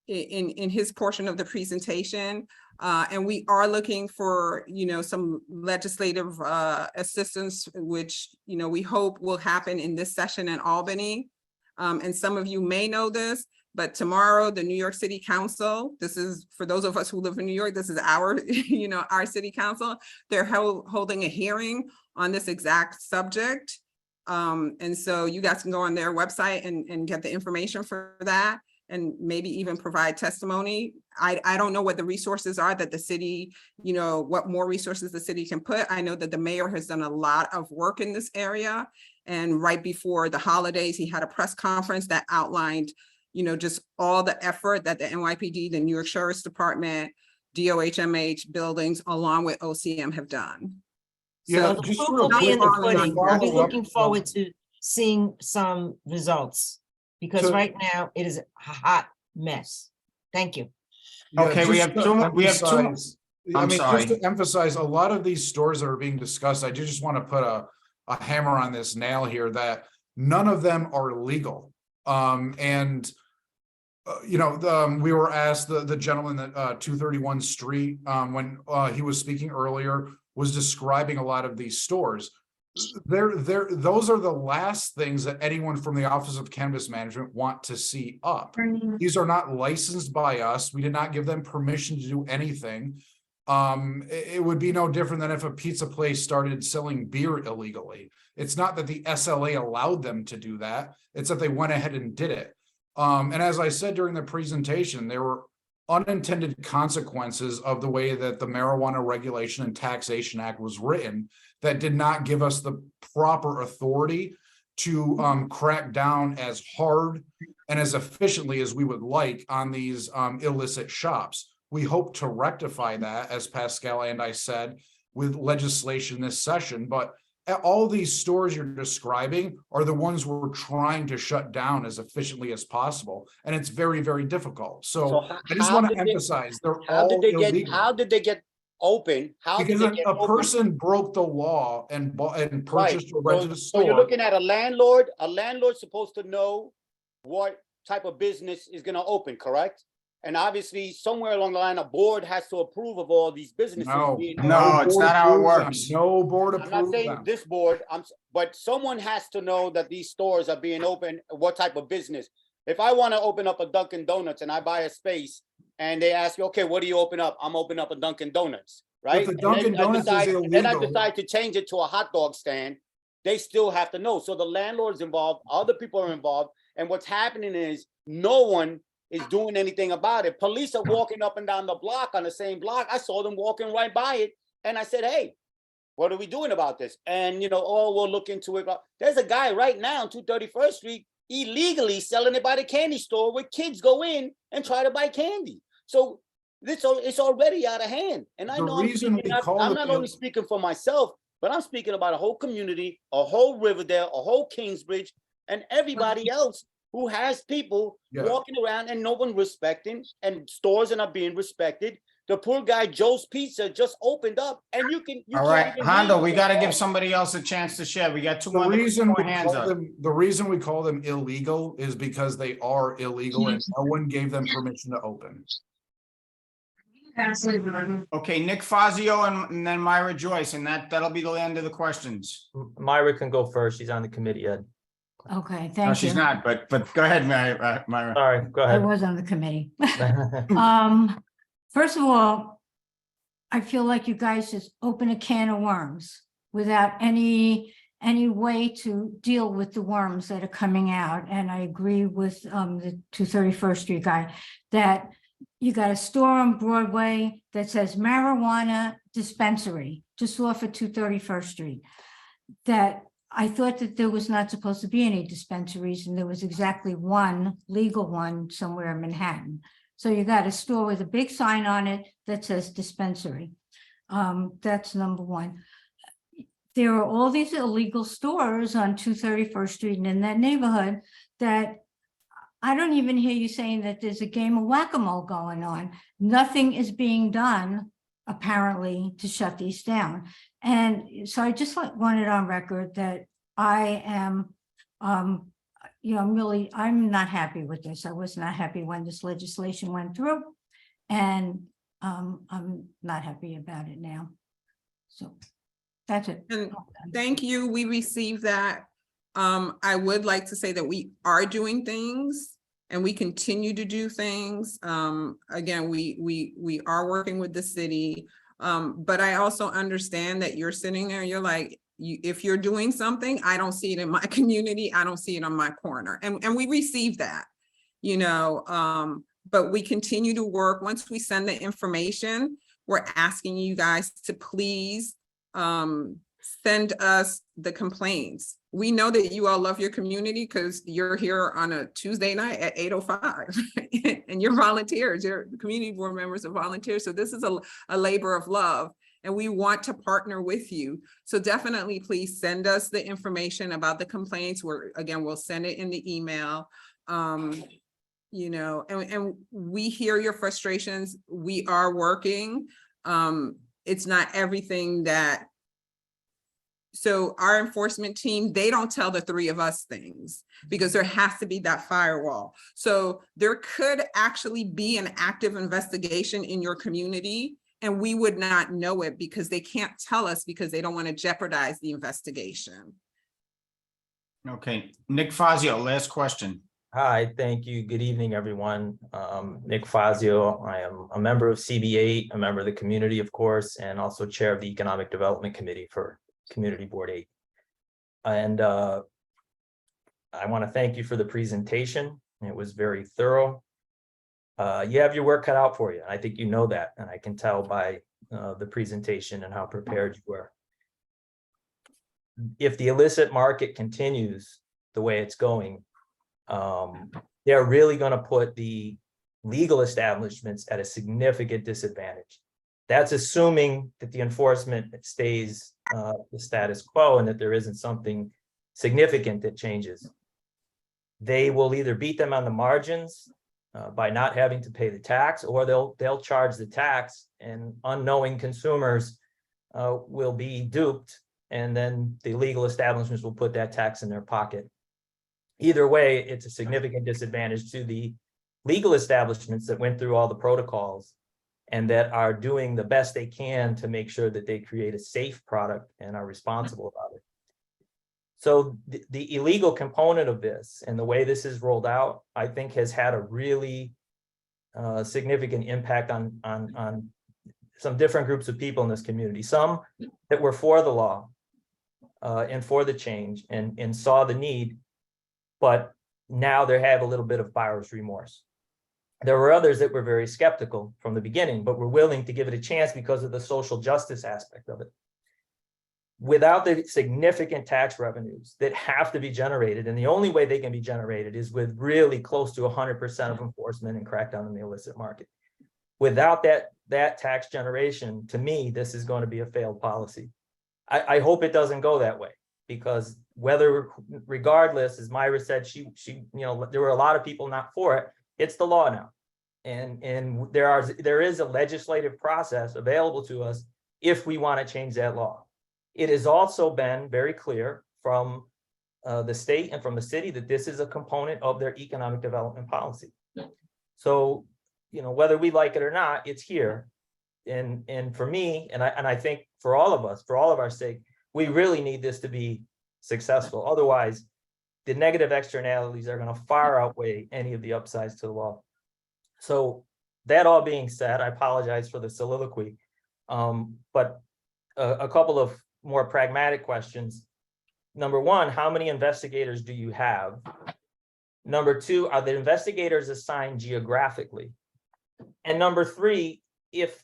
S5: in his portion of the presentation. And we are looking for, some legislative assistance, which, we hope will happen in this session in Albany. And some of you may know this, but tomorrow, the New York City Council, this is for those of us who live in New York, this is our, our city council. They're holding a hearing on this exact subject. And so you guys can go on their website and get the information for that, and maybe even provide testimony. I don't know what the resources are that the city, what more resources the city can put. I know that the mayor has done a lot of work in this area. And right before the holidays, he had a press conference that outlined, just all the effort that the NYPD, the New York Sheriff's Department, DOHMH buildings, along with OCM have done.
S7: Yeah,
S10: So
S7: just
S10: the proof
S7: real
S10: will be in the
S7: quick,
S10: pudding. I'll be
S7: follow up,
S10: looking forward to seeing some results, because
S7: So-
S10: right now it is a hot mess. Thank you.
S3: Okay, we
S7: just
S3: have
S7: to
S3: two.
S7: emphasize- I
S3: I'm
S7: mean,
S3: sorry.
S7: just to emphasize, a lot of these stores that are being discussed, I just want to put a hammer on this nail here, that none of them are legal. We were asked, the gentleman at 231 Street, when he was speaking earlier, was describing a lot of these stores. those are the last things that anyone from the Office of Cannabis Management want to see up. These are not licensed by us. We did not give them permission to do anything. It would be no different than if a pizza place started selling beer illegally. It's not that the SLA allowed them to do that. It's that they went ahead and did it. And as I said during the presentation, there were unintended consequences of the way that the Marijuana Regulation and Taxation Act was written that did not give us the proper authority to crack down as hard and as efficiently as we would like on these illicit shops. We hope to rectify that, as Pascal and I said, with legislation this session, but all these stores you're describing are the ones we're trying to shut down as efficiently as possible. And it's very, very difficult. So I just want to emphasize they're all illegal.
S9: How did they get open? How
S7: Because
S9: did they get
S7: a
S9: open?
S7: person broke the law and bought and purchased or rented a
S9: So you're
S7: store.
S9: looking at a landlord. A landlord's supposed to know what type of business is gonna open, correct? And obviously, somewhere along the line, a board has to approve of all these businesses.
S7: No,
S3: No, it's
S7: board
S3: not how it
S7: approves them.
S3: works.
S7: No board
S9: I'm not
S7: approves
S9: saying
S7: them.
S9: this board, but someone has to know that these stores are being open, what type of business. If I want to open up a Dunkin' Donuts and I buy a space and they ask you, okay, what do you open up? I'm opening up a Dunkin' Donuts, right?
S7: the
S9: And
S7: Dunkin'
S9: then I
S7: Donuts is
S9: decide- Then I
S7: illegal-
S9: decide to change it to a hot dog stand. They still have to know. So the landlord's involved, other people are involved. And what's happening is no one is doing anything about it. Police are walking up and down the block on the same block. I saw them walking right by it. And I said, hey, what are we doing about this? And, oh, we'll look into it. There's a guy right now on 231st Street illegally selling it by the candy store where kids go in and try to buy candy. So it's already out of hand. And I
S7: The
S9: know
S7: reason we call
S9: I'm
S7: it
S9: not
S7: the-
S9: only speaking for myself, but I'm speaking about a whole community, a whole Riverdale, a whole Kingsbridge, and everybody else who has people
S7: Yeah.
S9: walking around and no one respecting, and stores are not being respected. The poor guy Joe's Pizza just opened up, and you
S3: All
S9: can't
S3: right,
S9: even
S3: Hondo,
S9: leave
S3: we
S9: the
S3: got to
S9: store.
S3: give somebody else a chance to share. We got two
S7: The
S3: more
S7: reason we
S3: hands
S7: call
S3: up.
S7: them illegal is because they are illegal and no one gave them permission to open.
S3: Okay, Nick Fazio and then Myra Joyce, and that'll be the end of the questions.
S11: Myra can go first. She's on the committee, Ed.
S12: Okay,
S3: No,
S12: thank
S3: she's
S12: you.
S3: not, but go ahead, Myra.
S11: Sorry, go
S12: I
S11: ahead.
S12: was on the committee. First of all, I feel like you guys just open a can of worms without any way to deal with the worms that are coming out. And I agree with the 231st Street guy that you got a store on Broadway that says marijuana dispensary just off of 231st Street. That I thought that there was not supposed to be any dispensaries, and there was exactly one legal one somewhere in Manhattan. So you got a store with a big sign on it that says dispensary. That's number one. There are all these illegal stores on 231st Street and in that neighborhood that I don't even hear you saying that there's a game of whack-a-mole going on. Nothing is being done, apparently, to shut these down. And so I just wanted on record that I am, I'm not happy with this. I was not happy when this legislation went through, and I'm not happy about it now. So that's it.
S5: And thank you. We received that. I would like to say that we are doing things and we continue to do things. Again, we are working with the city. But I also understand that you're sitting there, you're like, if you're doing something, I don't see it in my community, I don't see it on my corner. And we receive that, but we continue to work. Once we send the information, we're asking you guys to please send us the complaints. We know that you all love your community because you're here on a Tuesday night at 8:05 and you're volunteers, your community board members are volunteers. So this is a labor of love and we want to partner with you. So definitely please send us the information about the complaints. We'll send it in the email. And we hear your frustrations. We are working. It's not everything that. So our enforcement team, they don't tell the three of us things because there has to be that firewall. So there could actually be an active investigation in your community And we would not know it because they can't tell us because they don't want to jeopardize the investigation.
S3: Okay, Nick Fazio, last question.
S11: Hi, thank you. Good evening, everyone. Nick Fazio. I am a member of CB8, a member of the community, of course, and also chair of the Economic Development Committee for Community Board 8. And I want to thank you for the presentation. It was very thorough. You have your work cut out for you. I think you know that, and I can tell by the presentation and how prepared you were. If the illicit market continues the way it's going, they're really going to put the legal establishments at a significant disadvantage. That's assuming that the enforcement stays the status quo and that there isn't something significant that changes. They will either beat them on the margins by not having to pay the tax, or they'll charge the tax, and unknowing consumers will be duped, and then the legal establishments will put that tax in their pocket. Either way, it's a significant disadvantage to the legal establishments that went through all the protocols and that are doing the best they can to make sure that they create a safe product and are responsible about it. So the illegal component of this and the way this is rolled out, I think, has had a really significant impact on some different groups of people in this community. Some that were for the law and for the change and saw the need, but now they have a little bit of buyer's remorse. There were others that were very skeptical from the beginning, but were willing to give it a chance because of the social justice aspect of it. Without the significant tax revenues that have to be generated, and the only way they can be generated is with really close to 100% of enforcement and crackdown in the illicit market. Without that tax generation, to me, this is going to be a failed policy. I hope it doesn't go that way, because regardless, as Myra said, she there were a lot of people not for it. It's the law now, and there is a legislative process available to us if we want to change that law. It has also been very clear from the state and from the city that this is a component of their economic development policy. So, whether we like it or not, it's here. And for me, and I think for all of us, for all of our sake, we really need this to be successful. Otherwise, the negative externalities are going to far outweigh any of the upsides to the law. So that all being said, I apologize for the soliloquy, but a couple of more pragmatic questions. Number one, how many investigators do you have? Number two, are the investigators assigned geographically? And number three, if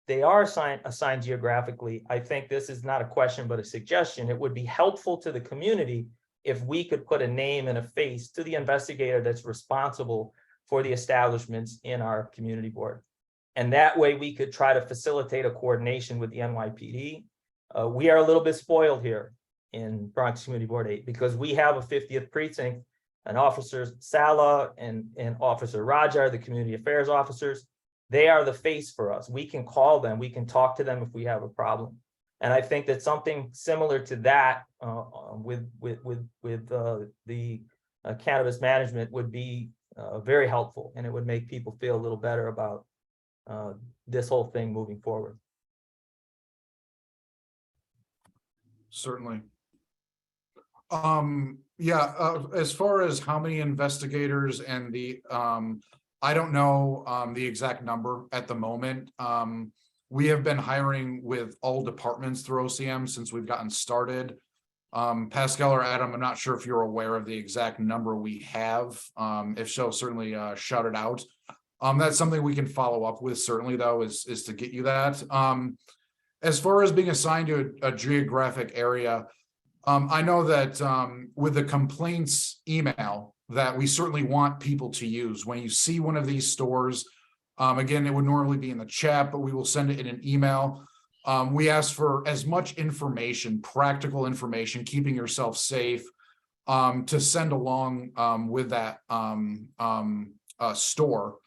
S11: they are assigned geographically, I think this is not a question, but a suggestion. It would be helpful to the community if we could put a name and a face to the investigator that's responsible for the establishments in our community board. And that way we could try to facilitate a coordination with the NYPD. We are a little bit spoiled here in Bronx Community Board 8 because we have a 50th precinct, and Officer Sala and Officer Raja, the community affairs officers. They are the face for us. We can call them, we can talk to them if we have a problem. And I think that something similar to that with the cannabis management would be very helpful, and it would make people feel a little better about this whole thing moving forward.
S7: Certainly. As far as how many investigators and the I don't know the exact number at the moment. We have been hiring with all departments through OCM since we've gotten started. Pascal or Adam, I'm not sure if you're aware of the exact number we have. If so, certainly shout it out. That's something we can follow up with, certainly, though, is to get you that. As far as being assigned to a geographic area, I know that with the complaints email that we certainly want people to use. When you see one of these stores, again, it would normally be in the chat, but we will send it in an email. We ask for as much information, practical information, keeping yourself safe, to send along with that store.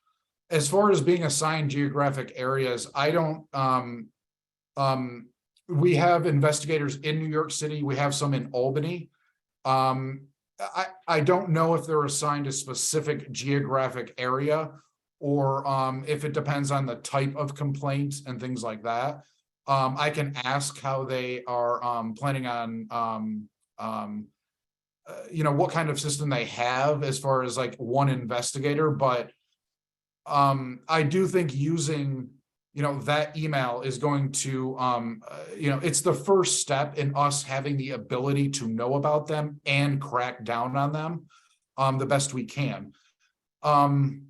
S7: As far as being assigned geographic areas, I don't, we have investigators in New York City. We have some in Albany. I don't know if they're assigned a specific geographic area or if it depends on the type of complaint and things like that. I can ask how they are planning on what kind of system they have as far as like one investigator, but I do think using that email is going to it's the first step in us having the ability to know about them and crack down on them the best we can.
S11: No,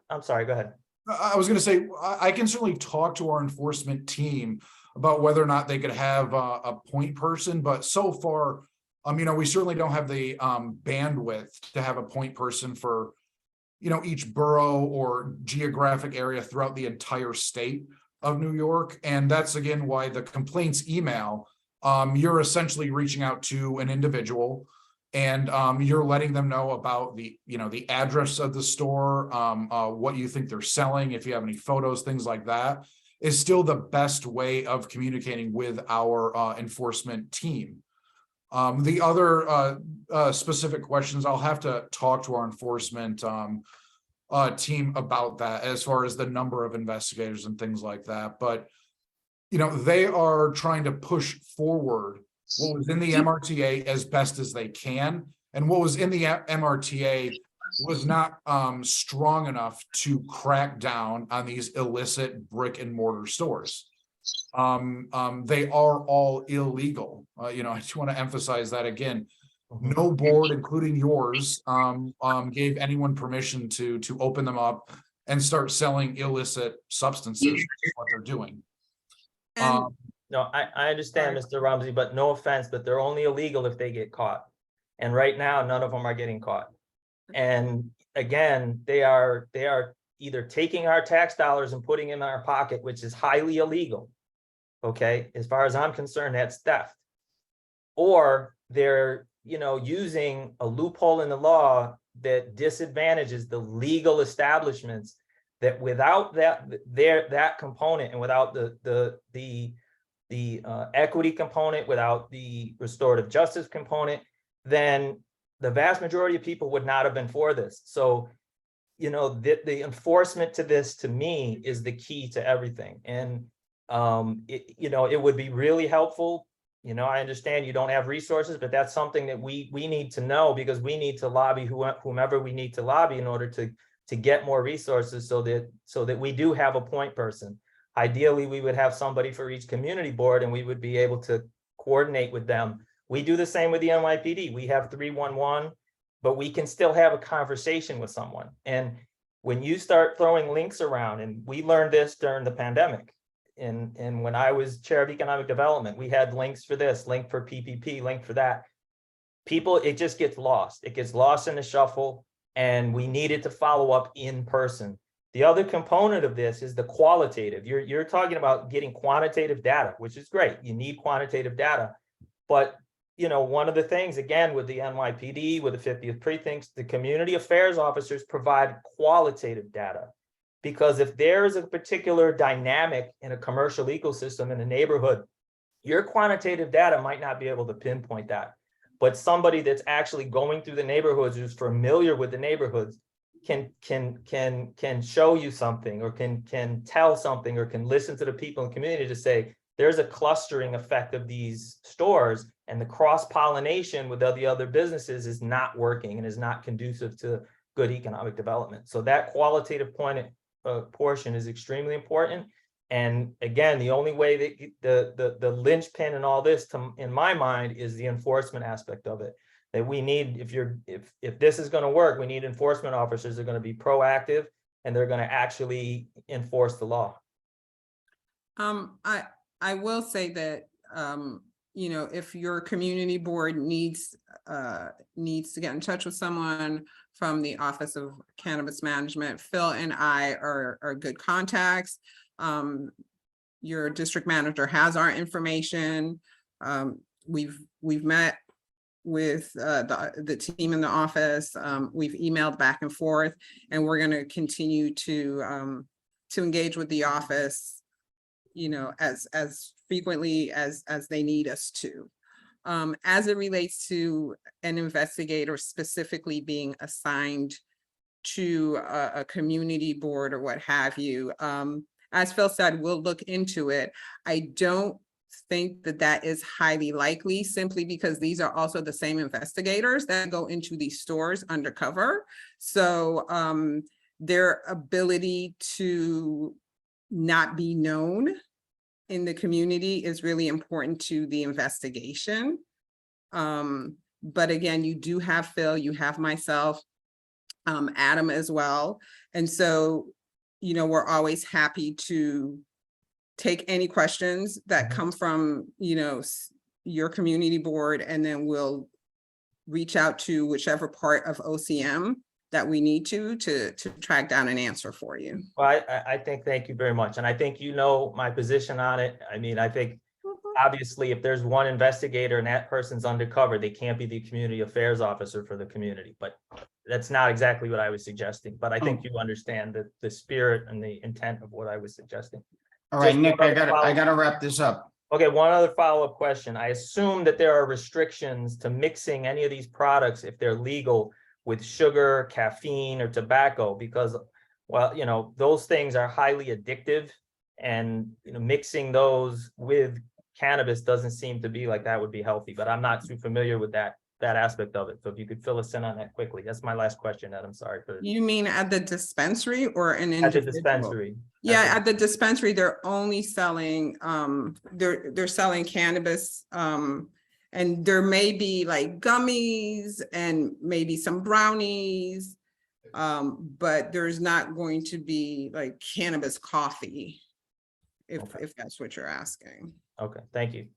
S11: I'm sorry, go ahead.
S7: I was going to say, I can certainly talk to our enforcement team about whether or not they could have a point person, but so far, we certainly don't have the bandwidth to have a point person for, each borough or geographic area throughout the entire state of New York. And that's again why the complaints email, you're essentially reaching out to an individual and you're letting them know about the address of the store, what you think they're selling, if you have any photos, things like that, is still the best way of communicating with our enforcement team. The other specific questions, I'll have to talk to our enforcement team about that as far as the number of investigators and things like that. But, they are trying to push forward what was in the MRTA as best as they can. And what was in the MRTA was not strong enough to crack down on these illicit brick and mortar stores. They are all illegal. I just want to emphasize that again. No board, including yours, gave anyone permission to open them up and start selling illicit substances, which is what they're doing.
S5: And
S11: No, I understand, Mr. Rumsey, but no offense, but they're only illegal if they get caught. And right now, none of them are getting caught. And again, they are either taking our tax dollars and putting them in our pocket, which is highly illegal. Okay, as far as I'm concerned, that's theft. Or they're, using a loophole in the law that disadvantages the legal establishments, that without that component and without the equity component, without the restorative justice component, then the vast majority of people would not have been for this. So, the enforcement to this, to me, is the key to everything. And, it would be really helpful. I understand you don't have resources, but that's something that we need to know, because we need to lobby whomever we need to lobby in order to get more resources so that we do have a point person. Ideally, we would have somebody for each community board and we would be able to coordinate with them. We do the same with the NYPD. We have 311, but we can still have a conversation with someone. And when you start throwing links around, and we learned this during the pandemic, and when I was chair of economic development, we had links for this, link for PPP, link for that. People, it just gets lost. It gets lost in the shuffle, and we needed to follow up in person. The other component of this is the qualitative. You're talking about getting quantitative data, which is great. You need quantitative data. But, one of the things, again, with the NYPD, with the 50th precincts, the community affairs officers provide qualitative data. Because if there's a particular dynamic in a commercial ecosystem in a neighborhood, your quantitative data might not be able to pinpoint that. But somebody that's actually going through the neighborhoods, who's familiar with the neighborhoods, can show you something, or can tell something, or can listen to the people in the community to say, there's a clustering effect of these stores, and the cross-pollination with the other businesses is not working and is not conducive to good economic development. So that qualitative portion is extremely important. And again, the only way that the linchpin in all this, in my mind, is the enforcement aspect of it. That we need, if this is going to work, we need enforcement officers that are going to be proactive, and they're going to actually enforce the law.
S5: I will say that if your community board needs to get in touch with someone from the Office of Cannabis Management, Phil and I are good contacts. Your district manager has our information. We've met with the team in the office. We've emailed back and forth, and we're going to continue to engage with the office, as frequently as they need us to. As it relates to an investigator specifically being assigned to a community board or what have you. As Phil said, we'll look into it. I don't think that that is highly likely, simply because these are also the same investigators that go into these stores undercover. So their ability to not be known in the community is really important to the investigation. But again, you do have Phil, you have myself, Adam as well. And so, you know, we're always happy to take any questions that come from, you know, your community board, and then we'll reach out to whichever part of OCM that we need to track down an answer for you.
S11: Well, I think, thank you very much. And I think you know my position on it. I mean, I think obviously if there's one investigator and that person's undercover, they can't be the community affairs officer for the community, but that's not exactly what I was suggesting. But I think you understand the spirit and the intent of what I was suggesting.
S3: All right,
S11: Just
S3: Nick,
S11: one
S3: I
S11: other
S3: gotta wrap this up.
S11: Okay, one other follow-up question. I assume that there are restrictions to mixing any of these products if they're legal with sugar, caffeine, or tobacco, because, well, you know, those things are highly addictive, and, you know, mixing those with cannabis doesn't seem to be like that would be healthy, but I'm not too familiar with that aspect of it. So if you could fill us in on that quickly. That's my last question, Ed. I'm sorry for
S5: You mean at the dispensary or an
S11: at the
S5: individual?
S11: dispensary.
S5: Yeah, at the dispensary, they're only selling, they're selling cannabis. And there may be like gummies and maybe some brownies. But there's not going to be like cannabis coffee, if that's what you're asking.
S11: Okay, thank you.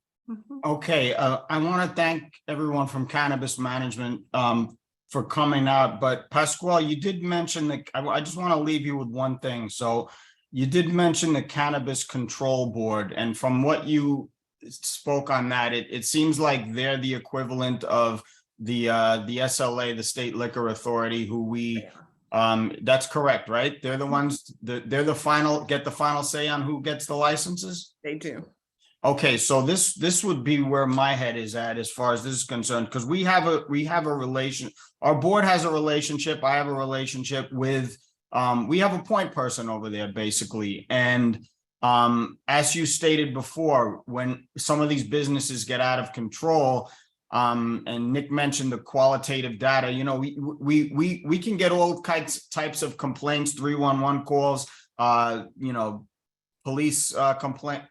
S3: Okay, I want to thank everyone from Cannabis Management for coming out, but Pasquale, you did mention that, I just want to leave you with one thing. So you did mention the Cannabis Control Board, and from what you spoke on that, it seems like they're the equivalent of the SLA, the State Liquor Authority, who we, that's correct, right? They're the ones, they're the final, get the final say on who gets the licenses?
S5: They do.
S3: Okay, so this would be where my head is at as far as this is concerned, because we have a relation, our board has a relationship, I have a relationship with, we have a point person over there basically. And as you stated before, when some of these businesses get out of control, and Nick mentioned the qualitative data, you know, we can get all types of complaints, 311 calls, you know, police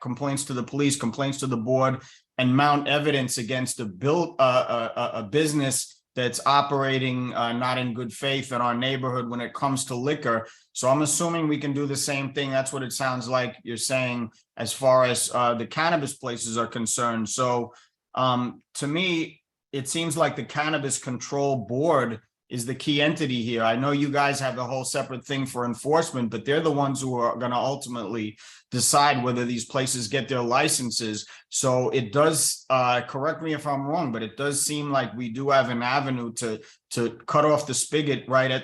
S3: complaints to the police, complaints to the board, and mount evidence against a business that's operating not in good faith in our neighborhood when it comes to liquor. So I'm assuming we can do the same thing. That's what it sounds like you're saying as far as the cannabis places are concerned. So to me, it seems like the Cannabis Control Board is the key entity here. I know you guys have a whole separate thing for enforcement, but they're the ones who are going to ultimately decide whether these places get their licenses. So it does, correct me if I'm wrong, but it does seem like we do have an avenue to cut off the spigot right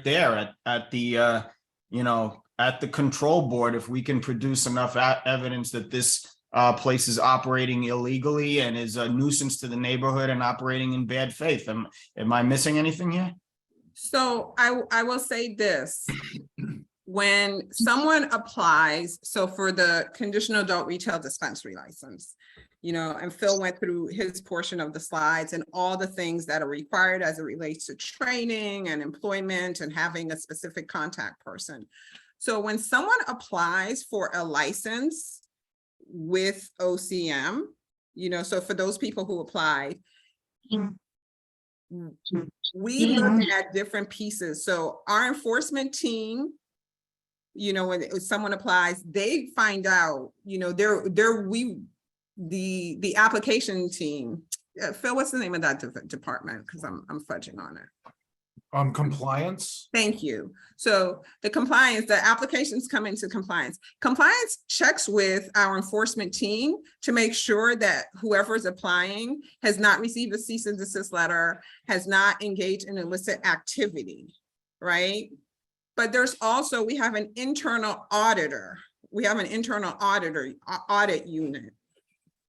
S3: there at the, you know, at the control board, if we can produce enough evidence that this place is operating illegally and is a nuisance to the neighborhood and operating in bad faith. Am I missing anything here?
S5: So I will say this. When someone applies, so for the conditional adult retail dispensary license, you know, and Phil went through his portion of the slides and all the things that are required as it relates to training and employment and having a specific contact person. So when someone applies for a license with OCM, you know, so for those people who applied, we look at different pieces. So our enforcement team, you know, when someone applies, they find out, you know, the application team, Phil, what's the name of that department? Because I'm fudging on it.
S7: Compliance.
S5: Thank you. So the compliance, the applications come into compliance. Compliance checks with our enforcement team to make sure that whoever's applying has not received a cease and desist letter, has not engaged in illicit activity, right? But there's also, we have an internal auditor. We have an internal audit unit.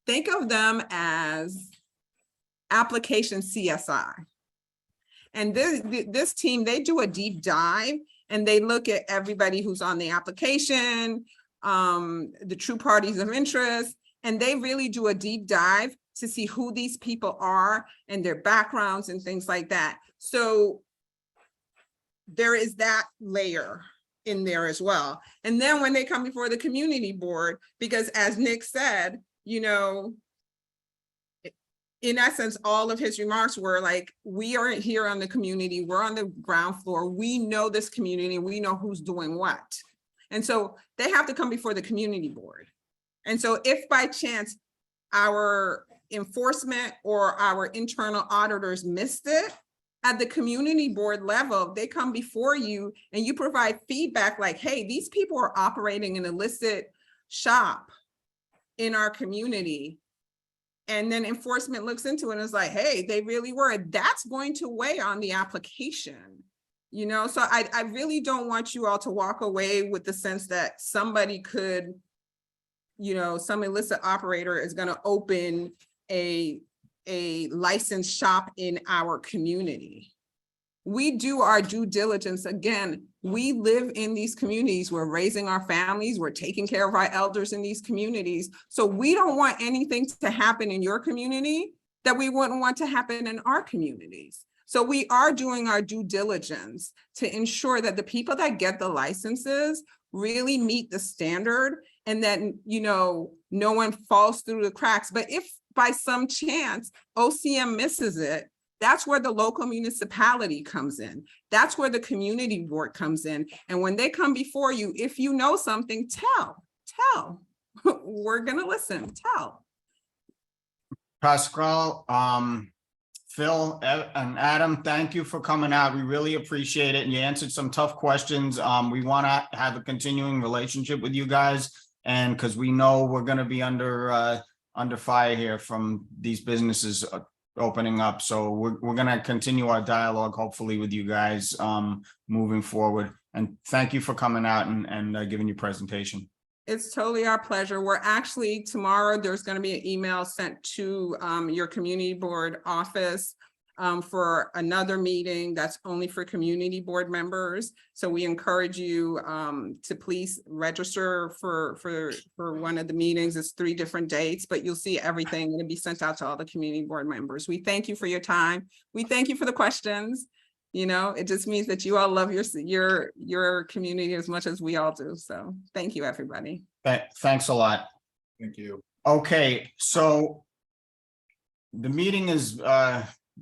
S5: Think of them as application CSI. And this team, they do a deep dive and they look at everybody who's on the application, the true parties of interest, and they really do a deep dive to see who these people are and their backgrounds and things like that. So there is that layer in there as well. And then when they come before the community board, because as Nick said, you know, in essence, all of his remarks were like, we are here on the community, we're on the ground floor, we know this community, we know who's doing what. And so they have to come before the community board. And so if by chance our enforcement or our internal auditors missed it, at the community board level, they come before you and you provide feedback like, hey, these people are operating an illicit shop in our community. And then enforcement looks into it and is like, hey, they really were. That's going to weigh on the application. You know, so I really don't want you all to walk away with the sense that somebody could, you know, some illicit operator is going to open a licensed shop in our community. We do our due diligence. Again, we live in these communities. We're raising our families. We're taking care of our elders in these communities. So we don't want anything to happen in your community that we wouldn't want to happen in our communities. So we are doing our due diligence to ensure that the people that get the licenses really meet the standard and that, you know, no one falls through the cracks. But if by some chance OCM misses it, that's where the local municipality comes in. That's where the community board comes in. And when they come before you, if you know something, tell. We're gonna listen, tell.
S3: Pascal, Phil, and Adam, thank you for coming out. We really appreciate it. And you answered some tough questions. We want to have a continuing relationship with you guys. And because we know we're going to be under fire here from these businesses opening up. So we're going to continue our dialogue, hopefully, with you guys moving forward. And thank you for coming out and giving your presentation.
S5: It's totally our pleasure. We're actually, tomorrow, there's going to be an email sent to your community board office for another meeting that's only for community board members. So we encourage you to please register for one of the meetings. It's 3 different dates, but you'll see everything. It'll be sent out to all the community board members. We thank you for your time. We thank you for the questions. You know, it just means that you all love your community as much as we all do. So thank you, everybody.
S3: Thanks a lot.
S7: Thank you.
S3: Okay, so the meeting is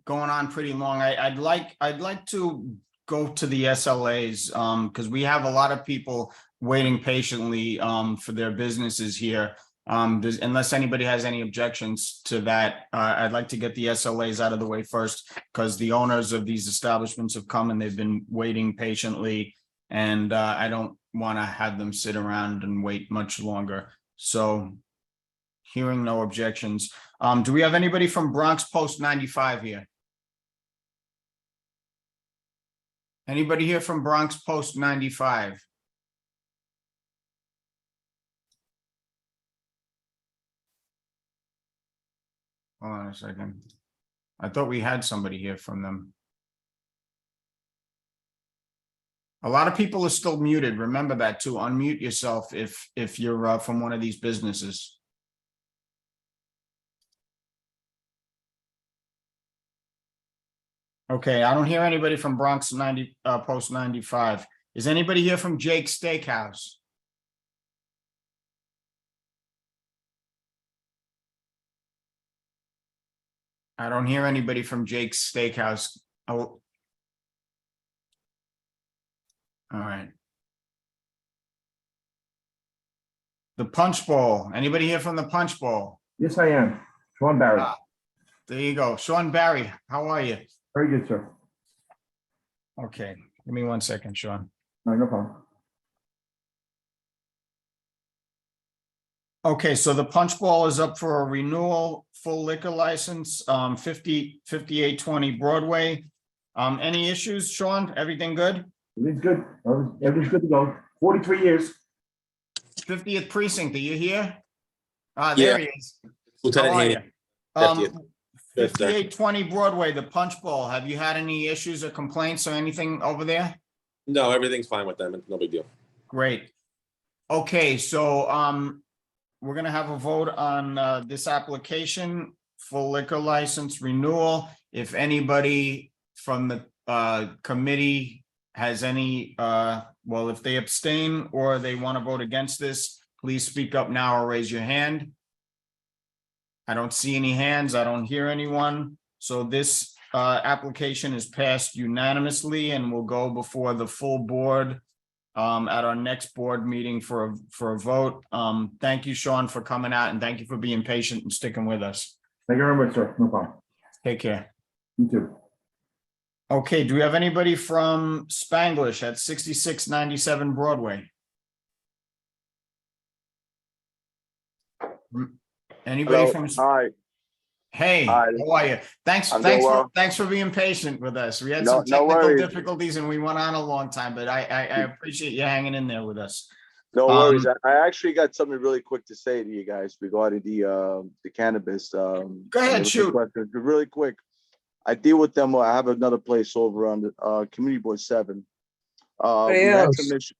S3: going on pretty long. I'd like to go to the SLAs because we have a lot of people waiting patiently for their businesses here. Unless anybody has any objections to that, I'd like to get the SLAs out of the way first because the owners of these establishments have come and they've been waiting patiently, and I don't want to have them sit around and wait much longer. So hearing no objections, do we have anybody from Bronx Post 95 here? Anybody here from Bronx Post 95? Hold on a second. I thought we had somebody here from them. A lot of people are still muted. Remember that too. Unmute yourself if you're from one of these businesses. Okay, I don't hear anybody from Bronx Post 95. Is anybody here from Jake's Steakhouse? I don't hear anybody from Jake's Steakhouse. Oh. All right. The Punch Bowl. Anybody here from the Punch Bowl?
S6: Yes, I am. Sean Barry.
S3: There you go. Sean Barry, how are you?
S6: Very good, sir.
S3: Okay, give me 1 second, Sean.
S6: No problem.
S3: Okay, so the Punch Bowl is up for a renewal, full liquor license, 5820 Broadway. Any issues, Sean? Everything good?
S6: Everything's good. Everything's good to go. 43 years.
S3: 50th precinct, are you here? There he is.
S13: Lieutenant
S3: How are
S13: Haney.
S3: you?
S13: Good, sir.
S3: 5820 Broadway, the Punch Bowl. Have you had any issues or complaints or anything over there?
S13: No, everything's fine with them. It's no big deal.
S3: Great. Okay, so we're gonna have a vote on this application, full liquor license renewal. If anybody from the committee has any well, if they abstain or they want to vote against this, please speak up now or raise your hand. I don't see any hands. I don't hear anyone. So this application is passed unanimously and will go before the full board at our next board meeting for a vote. Thank you, Sean, for coming out, and thank you for being patient and sticking with us.
S6: Thank you very much, sir. No problem.
S3: Take care.
S6: You too.
S3: Okay, do we have anybody from Spanglish at 6697 Broadway? Anybody from?
S14: Hi.
S3: Hey,
S14: Hi.
S3: how are you?
S14: I'm doing well.
S3: Thanks for being patient with us. We had
S14: No-
S3: some
S14: no
S3: technical
S14: worries.
S3: difficulties and we went on a long time, but I appreciate you hanging in there with us.
S14: No worries. I actually got something really quick to say to you guys regarding the cannabis.
S3: Go ahead, shoot.
S14: Really quick. I deal with them. I have another place over on the Community Board 7. We had some issues.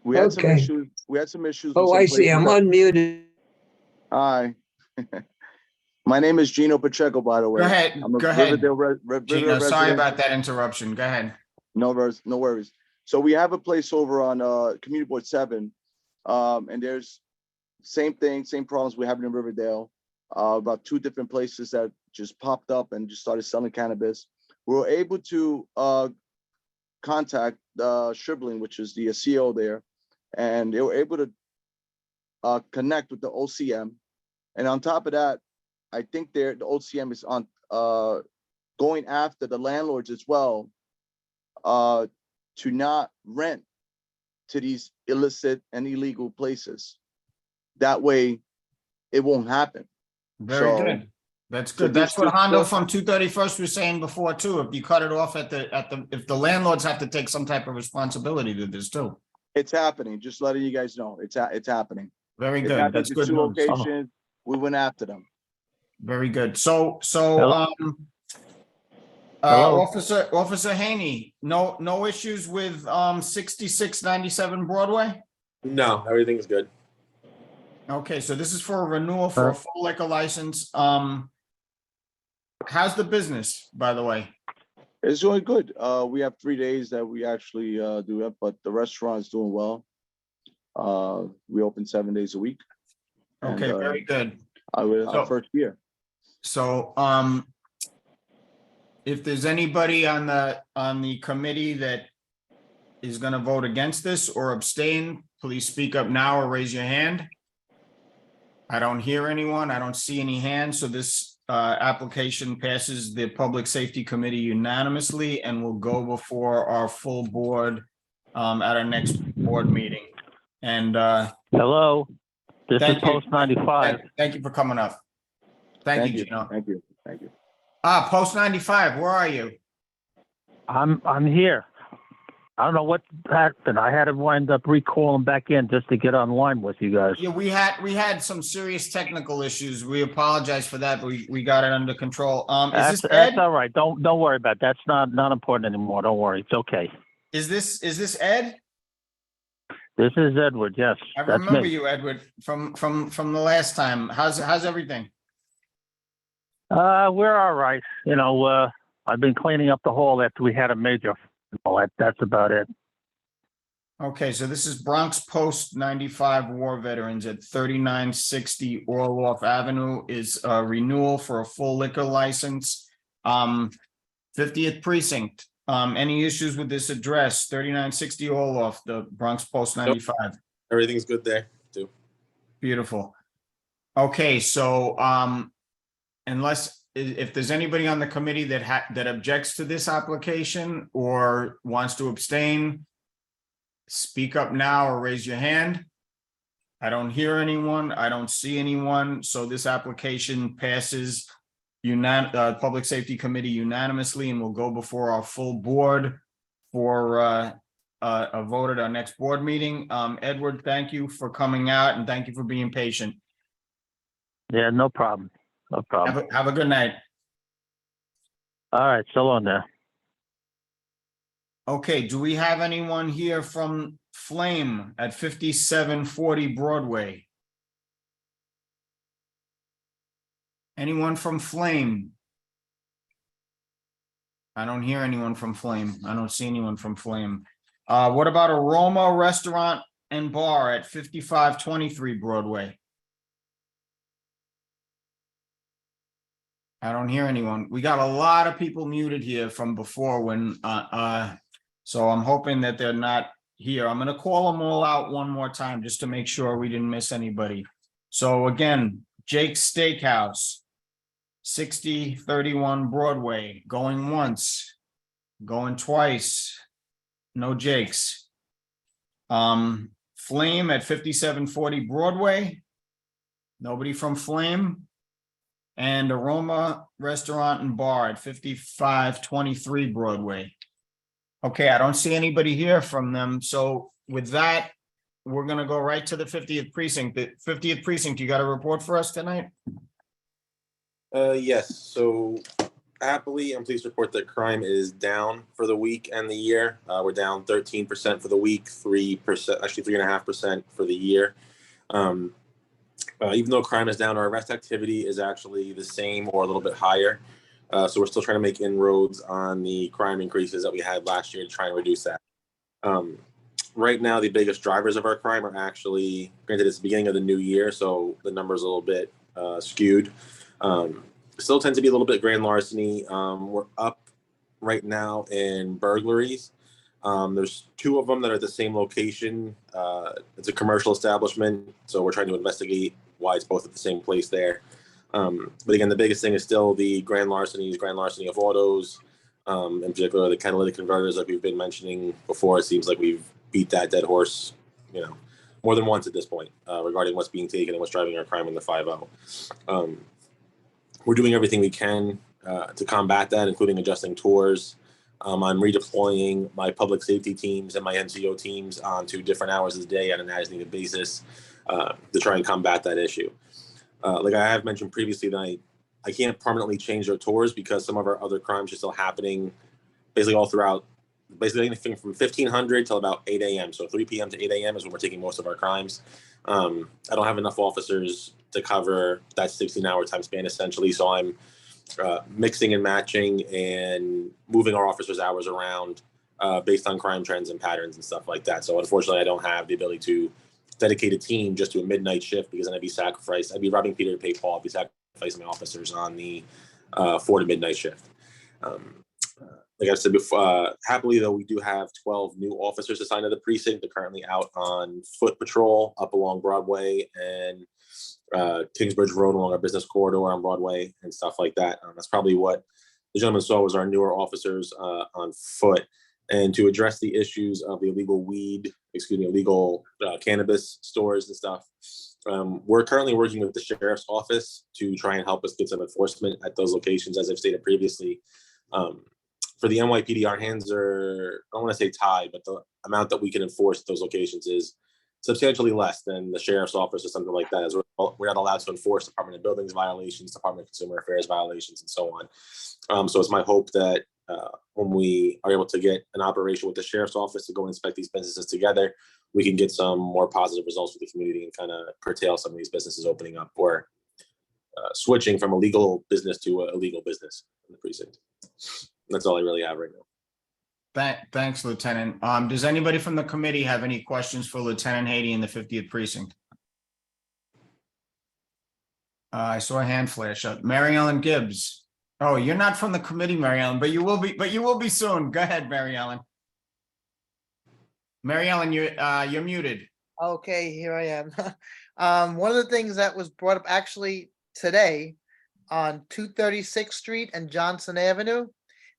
S14: We had some issues. We had some issues.
S15: Oh, I see. I'm unmuted.
S14: Hi. My name is Gino Pacheco, by the way.
S3: Go ahead.
S14: I'm a
S3: Go ahead.
S14: Riverdale
S3: Gino, sorry
S14: resident.
S3: about that interruption. Go ahead.
S14: No worries, no worries. So we have a place over on Community Board 7. And there's same thing, same problems we have in Riverdale. About 2 different places that just popped up and just started selling cannabis. We were able to contact Shribbling, which is the CEO there, and they were able to connect with the OCM. And on top of that, I think the OCM is on going after the landlords as well to not rent to these illicit and illegal places. That way, it won't happen.
S3: Very good. That's good. That's what Hondo from 231st was saying before too. If you cut it off if the landlords have to take some type of responsibility to this too.
S14: It's happening. Just letting you guys know, it's happening.
S3: Very
S14: It
S3: good.
S14: happened
S3: That's
S14: to
S3: good
S14: 2
S3: news.
S14: locations. We went after them.
S3: Very good. So
S1: Hello?
S3: Officer Haney, no issues with 6697 Broadway?
S13: No, everything's good.
S3: Okay, so this is for a renewal for a full liquor license. How's the business, by the way?
S14: It's doing good. We have 3 days that we actually do it, but the restaurant is doing well. We open 7 days a week.
S3: Okay, very good.
S14: Our first year.
S3: So, if there's anybody on the committee that is gonna vote against this or abstain, please speak up now or raise your hand. I don't hear anyone. I don't see any hands, so this application passes the Public Safety Committee unanimously and will go before our full board at our next board meeting. And
S1: Hello, this is
S3: thank you.
S1: Post 95.
S3: Thank you for coming up. Thank you, Gino.
S14: Thank you. Thank you.
S3: Post 95, where are you?
S1: I'm here. I don't know what happened. I had to wind up recalling back in just to get online with you guys.
S3: Yeah, we had some serious technical issues. We apologize for that, but we got it under control. Is this Ed?
S1: That's all right. Don't worry about it. That's not important anymore. Don't worry. It's okay.
S3: Is this Ed?
S1: This is Edward. Yes,
S3: I
S1: that's
S3: remember
S1: me.
S3: you, Edward, from the last time. How's everything?
S1: We're all right. You know, I've been cleaning up the hall after we had a major. That's about it.
S3: Okay, so this is Bronx Post 95 War Veterans at 3960 Orloff Avenue is a renewal for a full liquor license. 50th Precinct. Any issues with this address? 3960 Orloff, the Bronx Post 95.
S13: Nope. Everything's good there too.
S3: Beautiful. Okay, so if there's anybody on the committee that objects to this application or wants to abstain, speak up now or raise your hand. I don't hear anyone. I don't see anyone. So this application passes Public Safety Committee unanimously and will go before our full board for a vote at our next board meeting. Edward, thank you for coming out and thank you for being patient.
S1: Yeah, no problem. No problem.
S3: Have a good night.
S1: All right, so long there.
S3: Okay, do we have anyone here from Flame at 5740 Broadway? Anyone from Flame? I don't hear anyone from Flame. I don't see anyone from Flame. What about Aroma Restaurant and Bar at 5523 Broadway? I don't hear anyone. We got a lot of people muted here from before when, so I'm hoping that they're not here. I'm gonna call them all out one more time just to make sure we didn't miss anybody. So again, Jake's Steakhouse, 6031 Broadway, going once, going twice. No Jake's. Flame at 5740 Broadway. Nobody from Flame. And Aroma Restaurant and Bar at 5523 Broadway. Okay, I don't see anybody here from them. So with that, we're gonna go right to the 50th precinct. The 50th precinct, you got a report for us tonight?
S13: Yes, so happily, I'm pleased to report that crime is down for the week and the year. We're down 13% for the week, 3%, actually 3.5% for the year. Even though crime is down, our arrest activity is actually the same or a little bit higher. So we're still trying to make inroads on the crime increases that we had last year to try and reduce that. Right now, the biggest drivers of our crime are actually, granted it's the beginning of the new year, so the number's a little bit skewed. Still tends to be a little bit grand larceny. We're up right now in burglaries. There's 2 of them that are at the same location. It's a commercial establishment, so we're trying to investigate why it's both at the same place there. But again, the biggest thing is still the grand larceny of autos, in particular the catalytic converters that we've been mentioning before. It seems like we've beat that dead horse, more than once at this point, regarding what's being taken and what's driving our crime in the 5-0. We're doing everything we can to combat that, including adjusting tours. I'm redeploying my public safety teams and my NCO teams onto different hours of the day on an as-needed basis to try and combat that issue. Like I have mentioned previously, that I can't permanently change their tours because some of our other crimes are still happening basically all throughout, basically anything from 1500 till about 8 a.m. So 3 p.m. to 8 a.m. is when we're taking most of our crimes. I don't have enough officers to cover that 16-hour time span essentially, so I'm mixing and matching and moving our officers' hours around based on crime trends and patterns and stuff like that. So unfortunately, I don't have the ability to dedicate a team just to a midnight shift because then I'd be robbing Peter to pay Paul. I'd be sacrificing my officers on the 4 to midnight shift. Like I said before, happily though, we do have 12 new officers assigned to the precinct. They're currently out on foot patrol up along Broadway and Kingsbridge Road along our business corridor on Broadway and stuff like that. That's probably what the gentleman saw was our newer officers on foot. And to address the issues of the illegal cannabis stores and stuff, we're currently working with the sheriff's office to try and help us get some enforcement at those locations, as I've stated previously. For the NYPD, our hands are, I don't want to say tied, but the amount that we can enforce at those locations is substantially less than the sheriff's office or something like that, as we're not allowed to enforce Department of Buildings violations, Department of Consumer Affairs violations, and so on. So it's my hope that when we are able to get an operation with the sheriff's office to go and inspect these businesses together, we can get some more positive results for the community and kind of curtail some of these businesses opening up or switching from a legal business to a illegal business in the precinct. That's all I really have right now.
S3: Thanks, Lieutenant. Does anybody from the committee have any questions for Lieutenant Haiti in the 50th precinct? I saw a hand flash up. Mary Ellen Gibbs. Oh, you're not from the committee, Mary Ellen, but you will be. But you will be soon. Go ahead, Mary Ellen. Mary Ellen, you're muted.
S16: Okay, here I am. One of the things that was brought up actually today on 236th Street and Johnson Avenue,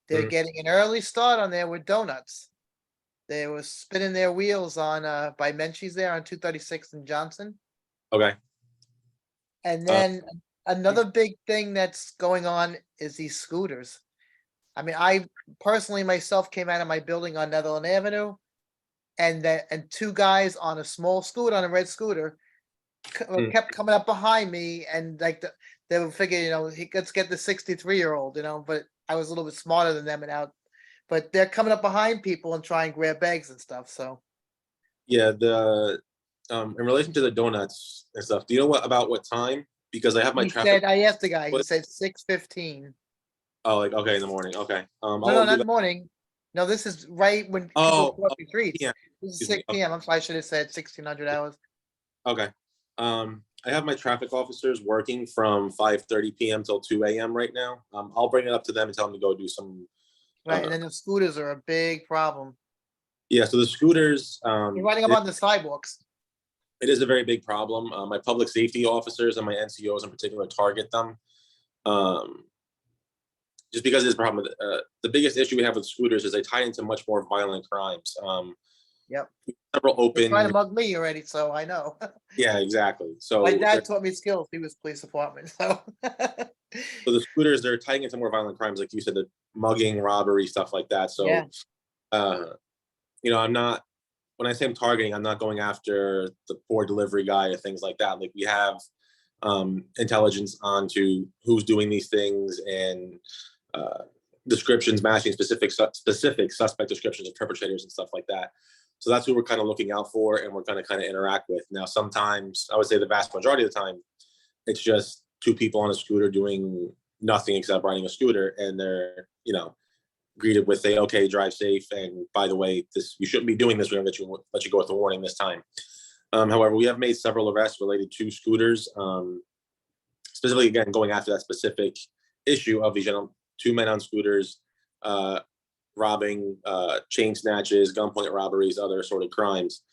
S16: they're getting an early start on there with donuts. They were spinning their wheels on by Menchie's there on 236th and Johnson.
S13: Okay.
S16: And then another big thing that's going on is these scooters. I mean, I personally myself came out of my building on Netherland Avenue, and 2 guys on a small scooter, on a red scooter, kept coming up behind me, and like they would figure, let's get the 63-year-old, but I was a little bit smarter than them and out. But they're coming up behind people and trying to grab bags and stuff. So
S13: Yeah, in relation to the donuts and stuff, do you know about what time? Because I have my
S16: he
S13: traffic.
S16: said, I asked the guy, he
S13: What?
S16: said 6:15.
S13: Oh, like, okay, in the morning, okay.
S16: No,
S13: I'll
S16: not
S13: do
S16: in the
S13: that.
S16: morning. No, this is right when people
S13: Oh,
S16: cross the streets.
S13: yeah,
S16: This is
S13: excuse me.
S16: 6 p.m. I'm sorry, I should have said 1600 hours.
S13: Okay. I have my traffic officers working from 5:30 p.m. till 2 a.m. right now. I'll bring it up to them and tell them to go do some.
S16: Right, and then the scooters are a big problem.
S13: Yeah, so the scooters,
S16: You're riding them on the sidewalks.
S13: it is a very big problem. My public safety officers and my NCOs in particular target them. Just because it's a problem. The biggest issue we have with scooters is they tie into much more violent crimes.
S16: Yep.
S13: Several
S16: They
S13: open.
S16: tried to mug me already, so I know.
S13: Yeah, exactly. So
S16: My dad taught me skills. He was police department, so.
S13: so the scooters, they're tying into more violent crimes, like you said, the mugging, robbery, stuff like that. So,
S16: Yeah.
S13: I'm not, when I say I'm targeting, I'm not going after the poor delivery guy or things like that. Like, we have intelligence onto who's doing these things and descriptions matching specific suspect descriptions of perpetrators and stuff like that. So that's who we're kind of looking out for, and we're going to kind of interact with. Now, sometimes, I would say the vast majority of the time, it's just two people on a scooter doing nothing except riding a scooter, and they're, greeted with okay, drive safe, and by the way, you shouldn't be doing this. We're going to let you go with a warning this time. However, we have made several arrests related to scooters, specifically, again, going after that specific issue of these two men on scooters, robbing, chain snatches, gunpoint robberies, other sort of crimes.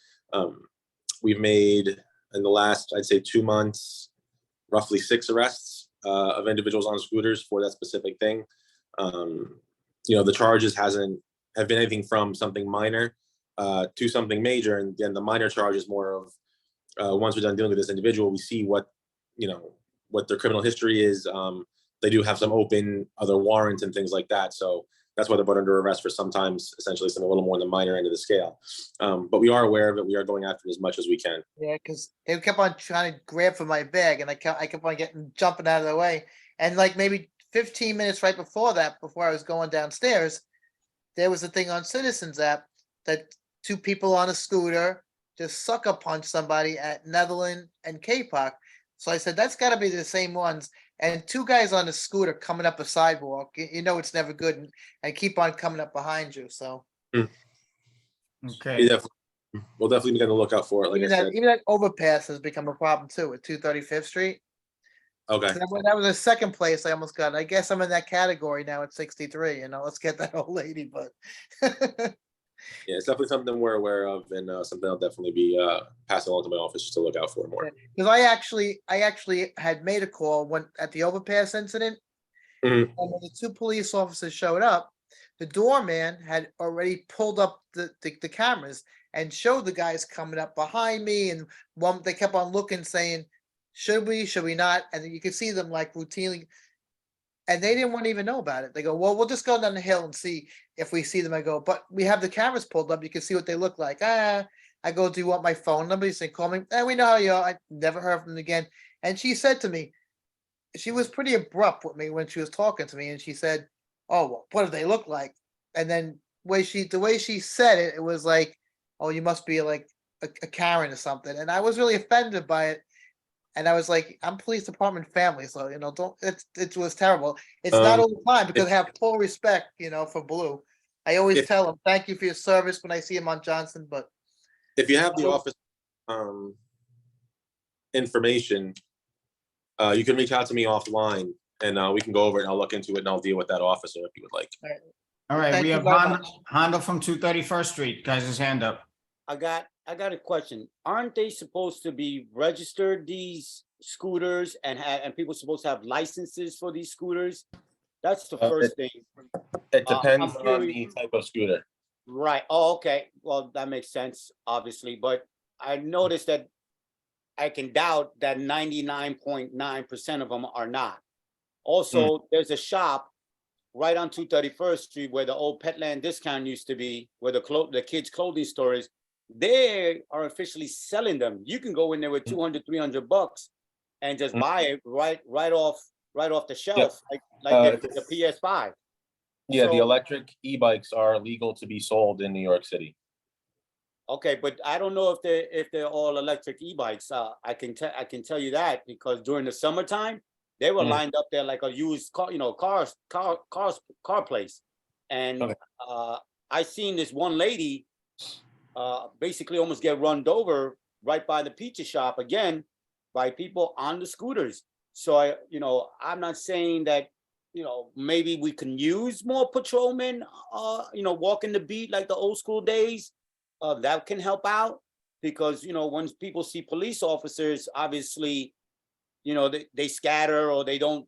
S13: We've made, in the last, I'd say 2 months, roughly 6 arrests of individuals on scooters for that specific thing. The charges have been anything from something minor to something major, and then the minor charge is more of once we're done dealing with this individual, we see what their criminal history is. They do have some open other warrants and things like that, so that's why they're put under arrest for sometimes essentially something a little more on the minor end of the scale. But we are aware of it. We are going after it as much as we can.
S16: Yeah, because they kept on trying to grab for my bag, and I kept on jumping out of the way. And like maybe 15 minutes right before that, before I was going downstairs, there was a thing on Citizens app that 2 people on a scooter just sucker punched somebody at Netherland and K-Park. So I said, that's got to be the same ones. And 2 guys on a scooter coming up a sidewalk, it's never good, and keep on coming up behind you. So
S3: Okay.
S13: We'll definitely be on the lookout for it. Like
S16: even
S13: I said.
S16: even that overpass has become a problem too at 235th Street.
S13: Okay.
S16: That was the second place I almost got. I guess I'm in that category now at 63. Let's get that old lady, but
S13: Yeah, it's definitely something we're aware of, and something I'll definitely be passing along to my office just to look out for more.
S16: because I actually had made a call when at the overpass incident,
S13: Mhm.
S16: and when the 2 police officers showed up, the doorman had already pulled up the cameras and showed the guys coming up behind me, and they kept on looking, saying, should we not? And you could see them like routinely, and they didn't want to even know about it. They go, well, we'll just go down the hill and see if we see them. I go, but we have the cameras pulled up. You can see what they look like. I go, do you want my phone number? He said, call me. We know how you are. I never heard from them again. And she said to me, she was pretty abrupt with me when she was talking to me. And she said, oh, well, what do they look like? And then the way she said it, it was like, oh, you must be like a Karen or something. And I was really offended by it. And I was like, I'm police department family, so it was terrible. It's not all the time because I have full respect, for Blue. I always tell him thank you for your service when I see him on Johnson. But
S13: if you have the office information, you can reach out to me offline, and we can go over it, and I'll look into it, and I'll deal with that officer if you would like.
S3: All right,
S16: Thank
S3: we
S16: you
S3: have
S16: very much.
S3: Hondo from 231st Street. Guys, his hand up.
S9: I got a question. Aren't they supposed to be registered, these scooters, and people supposed to have licenses for these scooters? That's the first thing.
S13: It depends
S9: I'm
S13: on the
S9: curious.
S13: type of scooter.
S9: Right. Oh, okay. Well, that makes sense, obviously. But I noticed that I can doubt that 99.9% of them are not. Also, there's a shop right on 231st Street where the old Petland discount used to be, where the kids' clothing store is. They are officially selling them. You can go in there with $200, $300 and just buy it right off the shelf, like the PS5.
S13: Yeah, the
S9: So-
S13: electric e-bikes are legal to be sold in New York City.
S9: Okay, but I don't know if they're all electric e-bikes. I can tell you that because during the summertime they were lined up there like a used car, car place, and I seen this one lady basically almost get run over right by the pizza shop again by people on the scooters. So I'm not saying that maybe we can use more patrolmen, walking the beat like the old school days. That can help out because when people see police officers, obviously, they scatter or they don't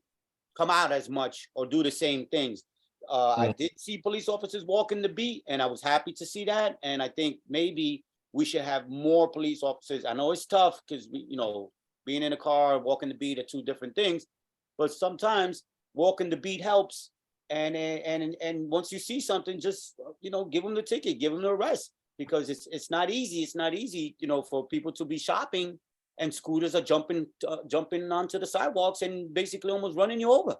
S9: come out as much or do the same things. I did see police officers walking the beat, and I was happy to see that. And I think maybe we should have more police officers. I know it's tough because being in a car, walking the beat are two different things, but sometimes walking the beat helps. And once you see something, just give them the ticket, give them the arrest, because it's not easy. It's not easy, for people to be shopping and scooters are jumping onto the sidewalks and basically almost running you over.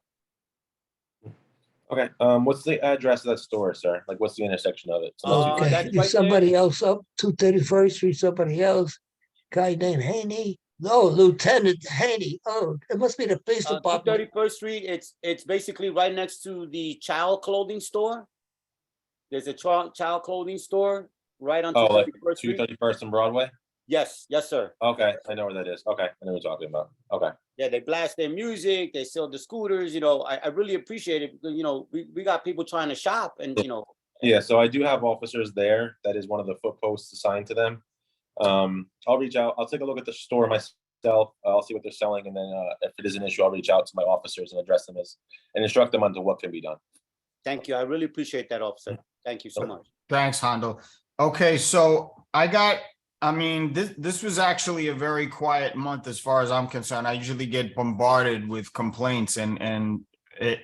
S13: Okay, what's the address of that store, sir? Like, what's the intersection of it?
S15: Okay,
S9: that's
S15: is
S9: right
S15: somebody
S9: there.
S15: else up 231st Street, somebody else? Guy named Haney? No, Lieutenant Haney. Oh, it must be the police department.
S9: 231st Street, it's basically right next to the child clothing store. There's a child clothing store right on 231st
S13: Like
S9: Street.
S13: 231st and Broadway?
S9: Yes, sir.
S13: Okay, I know where that is. Okay, I know what you're talking about. Okay.
S9: Yeah, they blast their music, they sell the scooters, I really appreciate it because, we got people trying to shop and,
S13: Yeah, so I do have officers there. That is one of the foot posts assigned to them. I'll reach out. I'll take a look at the store myself. I'll see what they're selling, and then if it is an issue, I'll reach out to my officers and address them and instruct them on to what can be done.
S9: Thank you. I really appreciate that, officer. Thank you so much.
S3: Thanks, Hondo. Okay, so this was actually a very quiet month as far as I'm concerned. I usually get bombarded with complaints, and it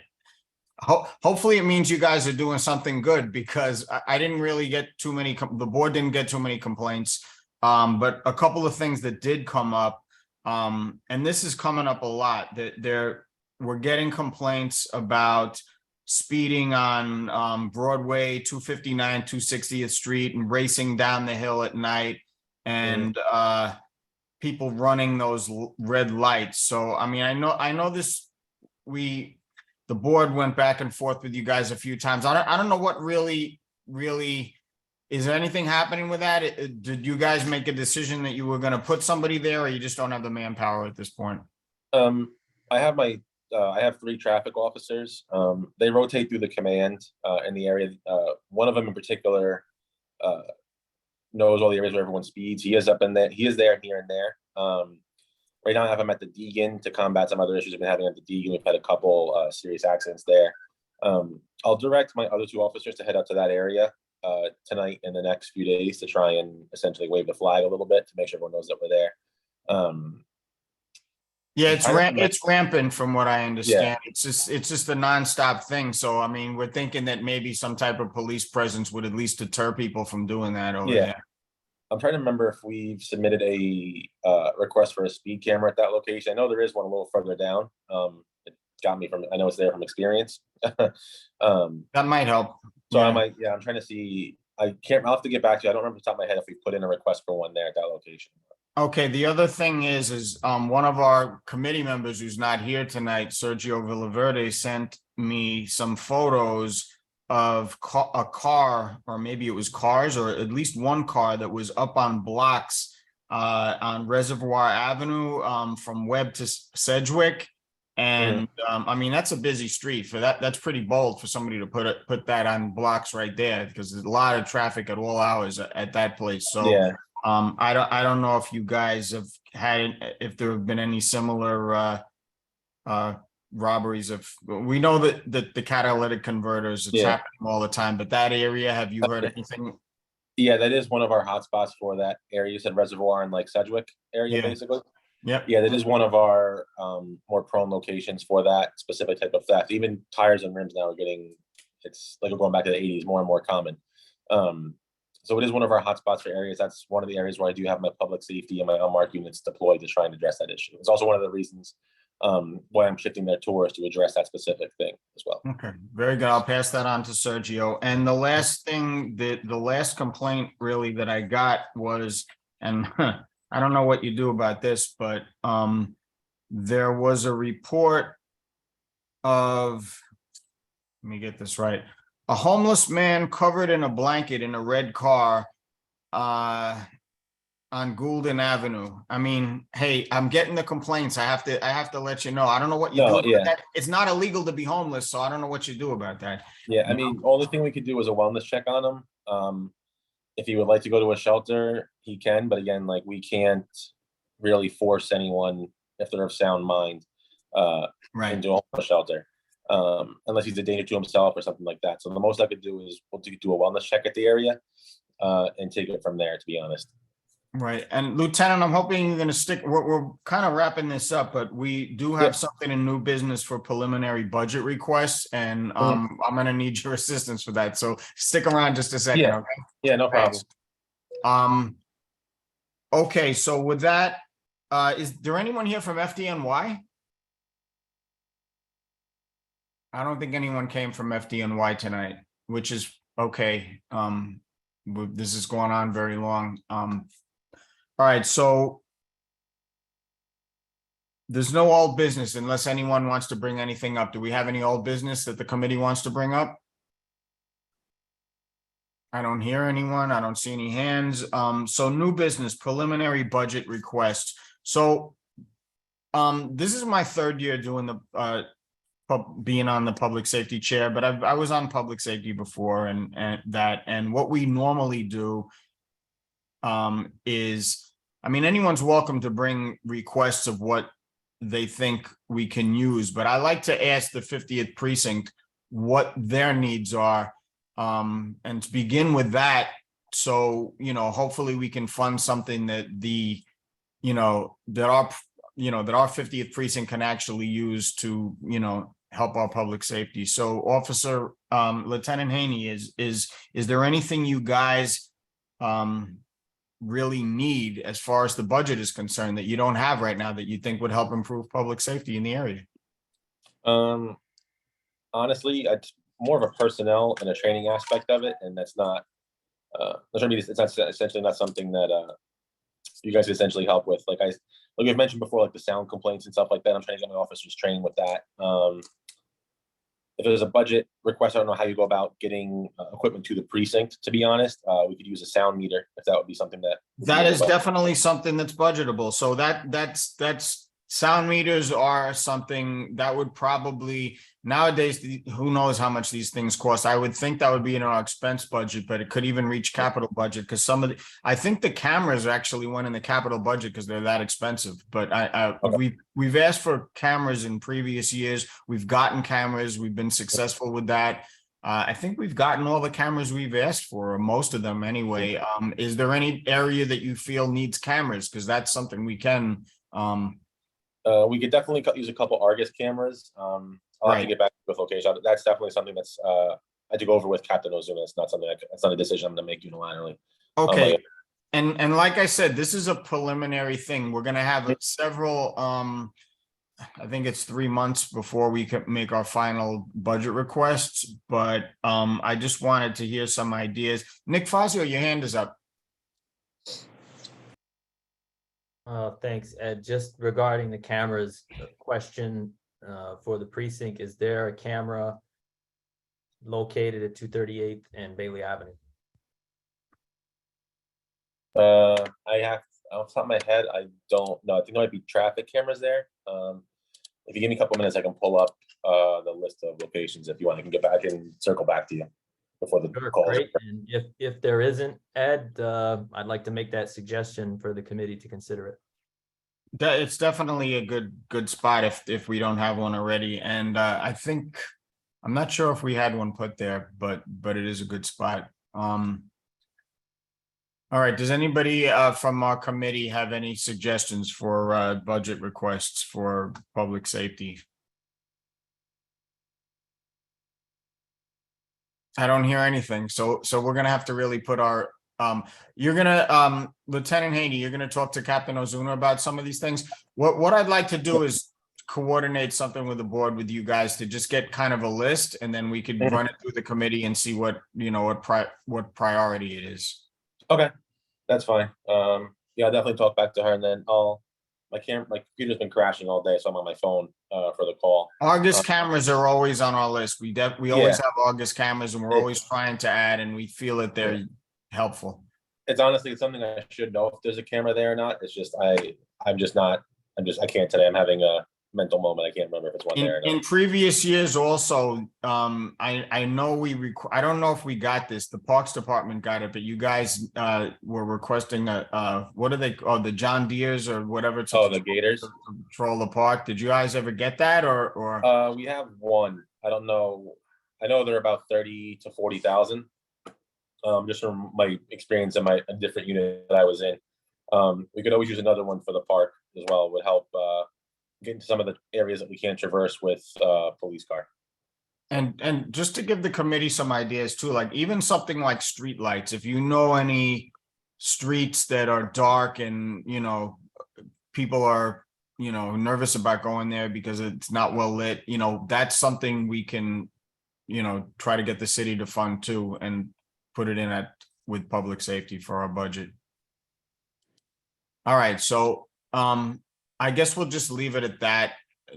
S3: hopefully it means you guys are doing something good, because I didn't really get too many. The board didn't get too many complaints, but a couple of things that did come up, and this is coming up a lot. That we're getting complaints about speeding on Broadway, 259, 260th Street, and racing down the hill at night, and people running those red lights. So I know this. The board went back and forth with you guys a few times. I don't know what really is there anything happening with that? Did you guys make a decision that you were going to put somebody there, or you just don't have the manpower at this point?
S13: I have 3 traffic officers. They rotate through the command in the area. One of them in particular knows all the areas where everyone speeds. He is up in there. He is there here and there. Right now I have him at the Deegan to combat some other issues I've been having at the Deegan. We've had a couple serious accidents there. I'll direct my other 2 officers to head up to that area tonight in the next few days to try and essentially wave the flag a little bit to make sure everyone knows that we're there.
S3: Yeah, it's rampant from what I understand.
S13: Yeah.
S3: It's just a nonstop thing. So we're thinking that maybe some type of police presence would at least deter people from doing that over there.
S13: I'm trying to remember if we've submitted a request for a speed camera at that location. I know there is one a little further down. It got me I know it's there from experience.
S3: That might help.
S13: So I'm trying to see. I'll have to get back to you. I don't remember off the top of my head if we put in a request for one there at that location.
S3: Okay, the other thing is one of our committee members who's not here tonight, Sergio Villaverde, sent me some photos of a car, or maybe it was cars, or at least one car that was up on blocks on Reservoir Avenue from Webb to Sedgwick. And that's a busy street for that. That's pretty bold for somebody to put that on blocks right there, because there's a lot of traffic at all hours at that place. So
S13: yeah.
S3: I don't know if you guys have if there have been any similar robberies we know that the catalytic converters, it's happening all the time, but that area, have you heard anything?
S13: Yeah, that is one of our hotspots for that area. You said Reservoir and like Sedgwick area, basically.
S3: Yep.
S13: Yeah, that is one of our more prone locations for that specific type of theft. Even tires and rims now are it's like we're going back to the 80s, more and more common. So So it is one of our hotspots for areas. That's one of the areas where I do have my public safety and my unmarked units deployed to try and address that issue. It's also one of the reasons why I'm shifting their tours to address that specific thing as well.
S3: Okay, very good. I'll pass that on to Sergio. And the last thing that the last complaint really that I got was, and I don't know what you do about this, but there was a report of, let me get this right, a homeless man covered in a blanket in a red car on Goulden Avenue. I mean, hey, I'm getting the complaints. I have to let you know. I don't know what you do about that. It's not illegal to be homeless, so I don't know what you do about that.
S13: Yeah, I mean, only thing we could do is a wellness check on him. If he would like to go to a shelter, he can, but again, like, we can't really force anyone if they're of sound mind into a shelter. Unless he's a danger to himself or something like that. So the most I could do is we'll do a wellness check at the area and take it from there, to be honest.
S3: Right. And Lieutenant, I'm hoping you're going to stick, we're kind of wrapping this up, but we do have something in new business for preliminary budget requests, and I'm going to need your assistance for that. So stick around just a second. Okay.
S13: Yeah, no problem.
S3: Okay. So with that, is there anyone here from FDNY? I don't think anyone came from FDNY tonight, which is okay. This is going on very long. All right, so there's no old business unless anyone wants to bring anything up. Do we have any old business that the committee wants to bring up? I don't hear anyone. I don't see any hands. So new business, preliminary budget request. So this is my third year doing the being on the public safety chair, but I was on public safety before, and what we normally do is, I mean, anyone's welcome to bring requests of what they think we can use, but I like to ask the 50th precinct what their needs are, and to begin with that, so, you know, hopefully we can fund something that that our 50th precinct can actually use to, help our public safety. So Officer Lieutenant Haney, is there anything you guys really need as far as the budget is concerned that you don't have right now that you think would help improve public safety in the area?
S13: Honestly, it's more of a personnel and a training aspect of it, and that's not it's not essentially not something that you guys essentially help with. Like I've mentioned before, like the sound complaints and stuff like that. I'm trying to get my officers trained with that. If there's a budget request, I don't know how you go about getting equipment to the precinct, to be honest. We could use a sound meter if that would be something that
S3: is definitely something that's budgetable. So that's sound meters are something that would probably, nowadays, who knows how much these things cost. I would think that would be in our expense budget, but it could even reach capital budget, because I think the cameras actually went in the capital budget because they're that expensive. But we've asked for cameras in previous years. We've gotten cameras. We've been successful with that. I think we've gotten all the cameras we've asked for, or most of them anyway. Is there any area that you feel needs cameras? Because that's something we can.
S13: We could definitely use a couple Argus cameras. I'll have to get back with location. That's definitely something that's I had to go over with Captain Ozuna. It's not something it's not a decision I'm going to make unilaterally.
S3: Okay. And like I said, this is a preliminary thing. We're going to have several, I think it's 3 months before we can make our final budget requests, but I just wanted to hear some ideas. Nick Fazio, your hand is up.
S11: Thanks, Ed. Just regarding the cameras question for the precinct, is there a camera located at 238th and Bailey Avenue?
S13: I have, off the top of my head, I don't know. I think there might be traffic cameras there. If you give me a couple minutes, I can pull up the list of locations. If you want, I can get back and circle back to you before the call.
S11: Great. And if there isn't, Ed, I'd like to make that suggestion for the committee to consider it.
S3: It's definitely a good spot if we don't have one already. And I think, I'm not sure if we had one put there, but it is a good spot. All right, does anybody from our committee have any suggestions for budget requests for public safety? I don't hear anything, so we're gonna have to really put our You're gonna, Lieutenant Haney, you're gonna talk to Captain Ozuna about some of these things. What I'd like to do is coordinate something with the board with you guys to just get kind of a list, and then we could run it through the committee and see what, you know, what priority it is.
S13: Okay, that's fine. Yeah, I'll definitely talk back to her, and then my computer's been crashing all day, so I'm on my phone for the call.
S3: Argus cameras are always on our list. We always
S13: Yeah.
S3: have Argus cameras, and we're always trying to add, and we feel that they're helpful.
S13: It's honestly something I should know if there's a camera there or not. It's just I can't today. I'm having a mental moment. I can't remember if it's one there or not.
S3: In previous years also, I know I don't know if we got this, the Parks Department got it, but you guys were requesting what are they, the John Deere's or whatever.
S13: The Gators.
S3: To patrol the park. Did you guys ever get that or?
S13: We have one. I don't know. I know they're about 30 to 40,000. Just from my experience in a different unit that I was in. We could always use another one for the park as well. It would help get into some of the areas that we can't traverse with police car.
S3: And just to give the committee some ideas too, like even something like street lights, if you know any streets that are dark and, you know, people are, you know, nervous about going there because it's not well lit, you know, that's something we can, you know, try to get the city to fund too and put it in with public safety for our budget. All right, so I guess we'll just leave it at that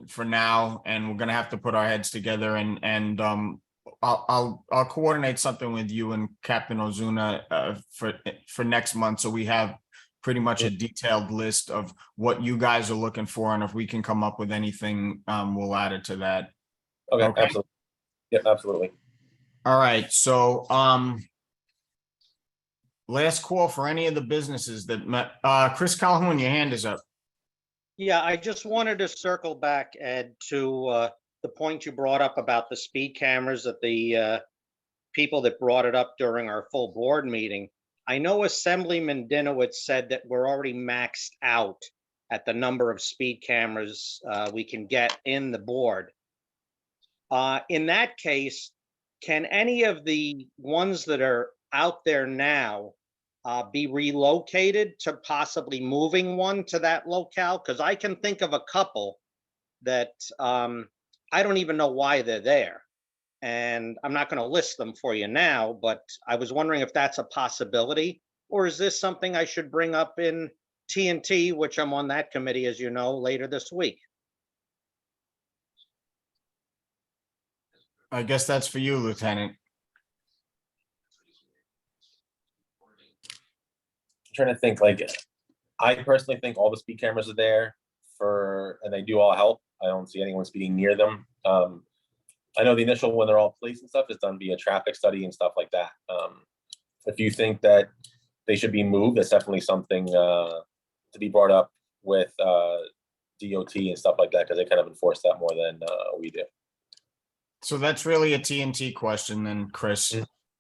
S3: for now, and we're gonna have to put our heads together and I'll coordinate something with you and Captain Ozuna for next month, so we have pretty much a detailed list of what you guys are looking for, and if we can come up with anything, we'll add it to that.
S13: Okay. Absolutely. Yep, absolutely.
S3: All right, so last call for any of the businesses that met. Chris Calhoun, your hand is up.
S4: Yeah, I just wanted to circle back, Ed, to the point you brought up about the speed cameras, that the people that brought it up during our full board meeting. I know Assemblyman Dinowitz said that we're already maxed out at the number of speed cameras we can get in the board. In that case, can any of the ones that are out there now be relocated to possibly moving one to that locale? Because I can think of a couple that I don't even know why they're there. And I'm not going to list them for you now, but I was wondering if that's a possibility, or is this something I should bring up in TNT, which I'm on that committee, as you know, later this week?
S3: I guess that's for you, Lieutenant.
S13: Trying to think, like, I personally think all the speed cameras are there and they do all help. I don't see anyone speeding near them. I know the initial, when they're all placed and stuff, is done via traffic study and stuff like that. If you think that they should be moved, that's definitely something to be brought up with DOT and stuff like that, because they kind of enforce that more than we do.
S3: So that's really a TNT question then, Chris.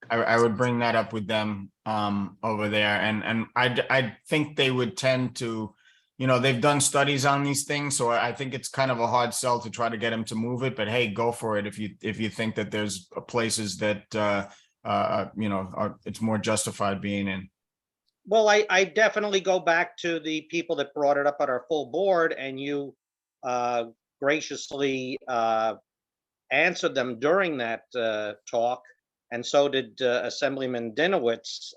S3: I would bring that up with them over there, and I think they would tend to, you know, they've done studies on these things, so I think it's kind of a hard sell to try to get them to move it. But hey, go for it if you think that there's places that you know it's more justified being in.
S4: Well, I definitely go back to the people that brought it up at our full board, and you graciously answered them during that talk. And so did Assemblyman Dinowitz.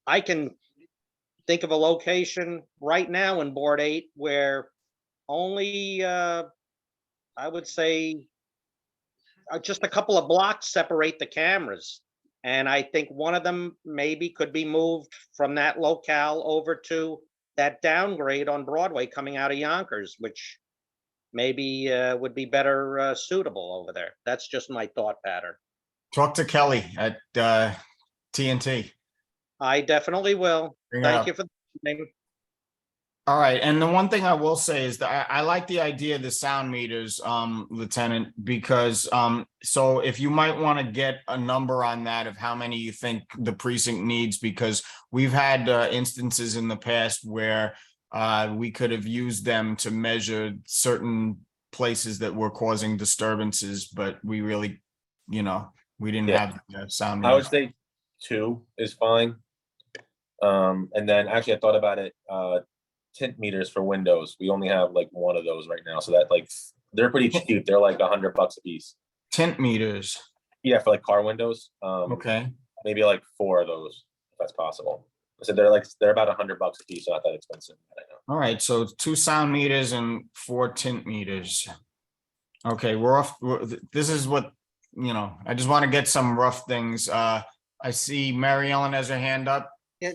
S4: I can think of a location right now in Board 8 where only, I would say, just a couple of blocks separate the cameras. And I think one of them maybe could be moved from that locale over to that downgrade on Broadway coming out of Yonkers, which maybe would be better suitable over there. That's just my thought pattern.
S3: Talk to Kelly at TNT.
S4: I definitely will. Thank you for the name.
S3: All right, and the one thing I will say is that I like the idea of the sound meters, Lieutenant, because so if you might want to get a number on that of how many you think the precinct needs, because we've had instances in the past where we could have used them to measure certain places that were causing disturbances, but we really, you know, we didn't have the sound meters.
S13: I would say 2 is fine. And then actually I thought about it, tint meters for windows. We only have like one of those right now. So that like, they're pretty cheap. They're like $100 a piece.
S3: Tint meters.
S13: Yeah, for like car windows.
S3: Okay.
S13: Maybe like 4 of those, if that's possible. I said they're about $100 a piece, so not that expensive. I know.
S3: All right, so 2 sound meters and 4 tint meters. Okay, we're off. This is what, I just want to get some rough things. I see Mary Ellen has her hand up.
S16: Yeah,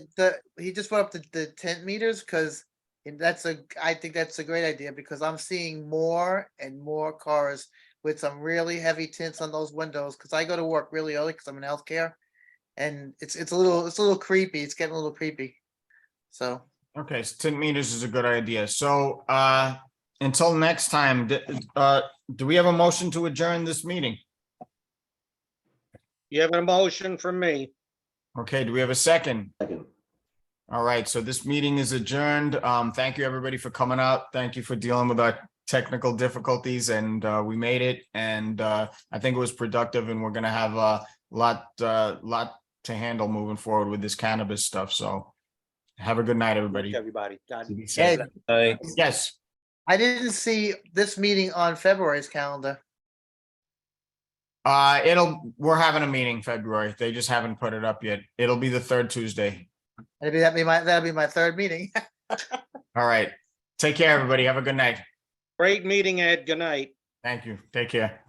S16: he just brought up the tent meters because I think that's a great idea because I'm seeing more and more cars with some really heavy tints on those windows because I go to work really early because I'm in healthcare, and it's a little creepy. It's getting a little creepy. So
S3: Okay, so tint meters is a good idea. So until next time, do we have a motion to adjourn this meeting?
S4: You have a motion from me.
S3: Okay, do we have a second? Second. All right, so this meeting is adjourned. Thank you, everybody, for coming out. Thank you for dealing with our technical difficulties, and we made it. And I think it was productive, and we're gonna have a lot to handle moving forward with this cannabis stuff. So have a good night, everybody.
S9: Everybody.
S16: Ed,
S3: Yes.
S16: I didn't see this meeting on February's calendar.
S3: We're having a meeting February. They just haven't put it up yet. It'll be the 3rd Tuesday.
S16: Maybe that'll be my 3rd meeting.
S3: All right. Take care, everybody. Have a good night.
S4: Great meeting, Ed. Good night.
S3: Thank you. Take care.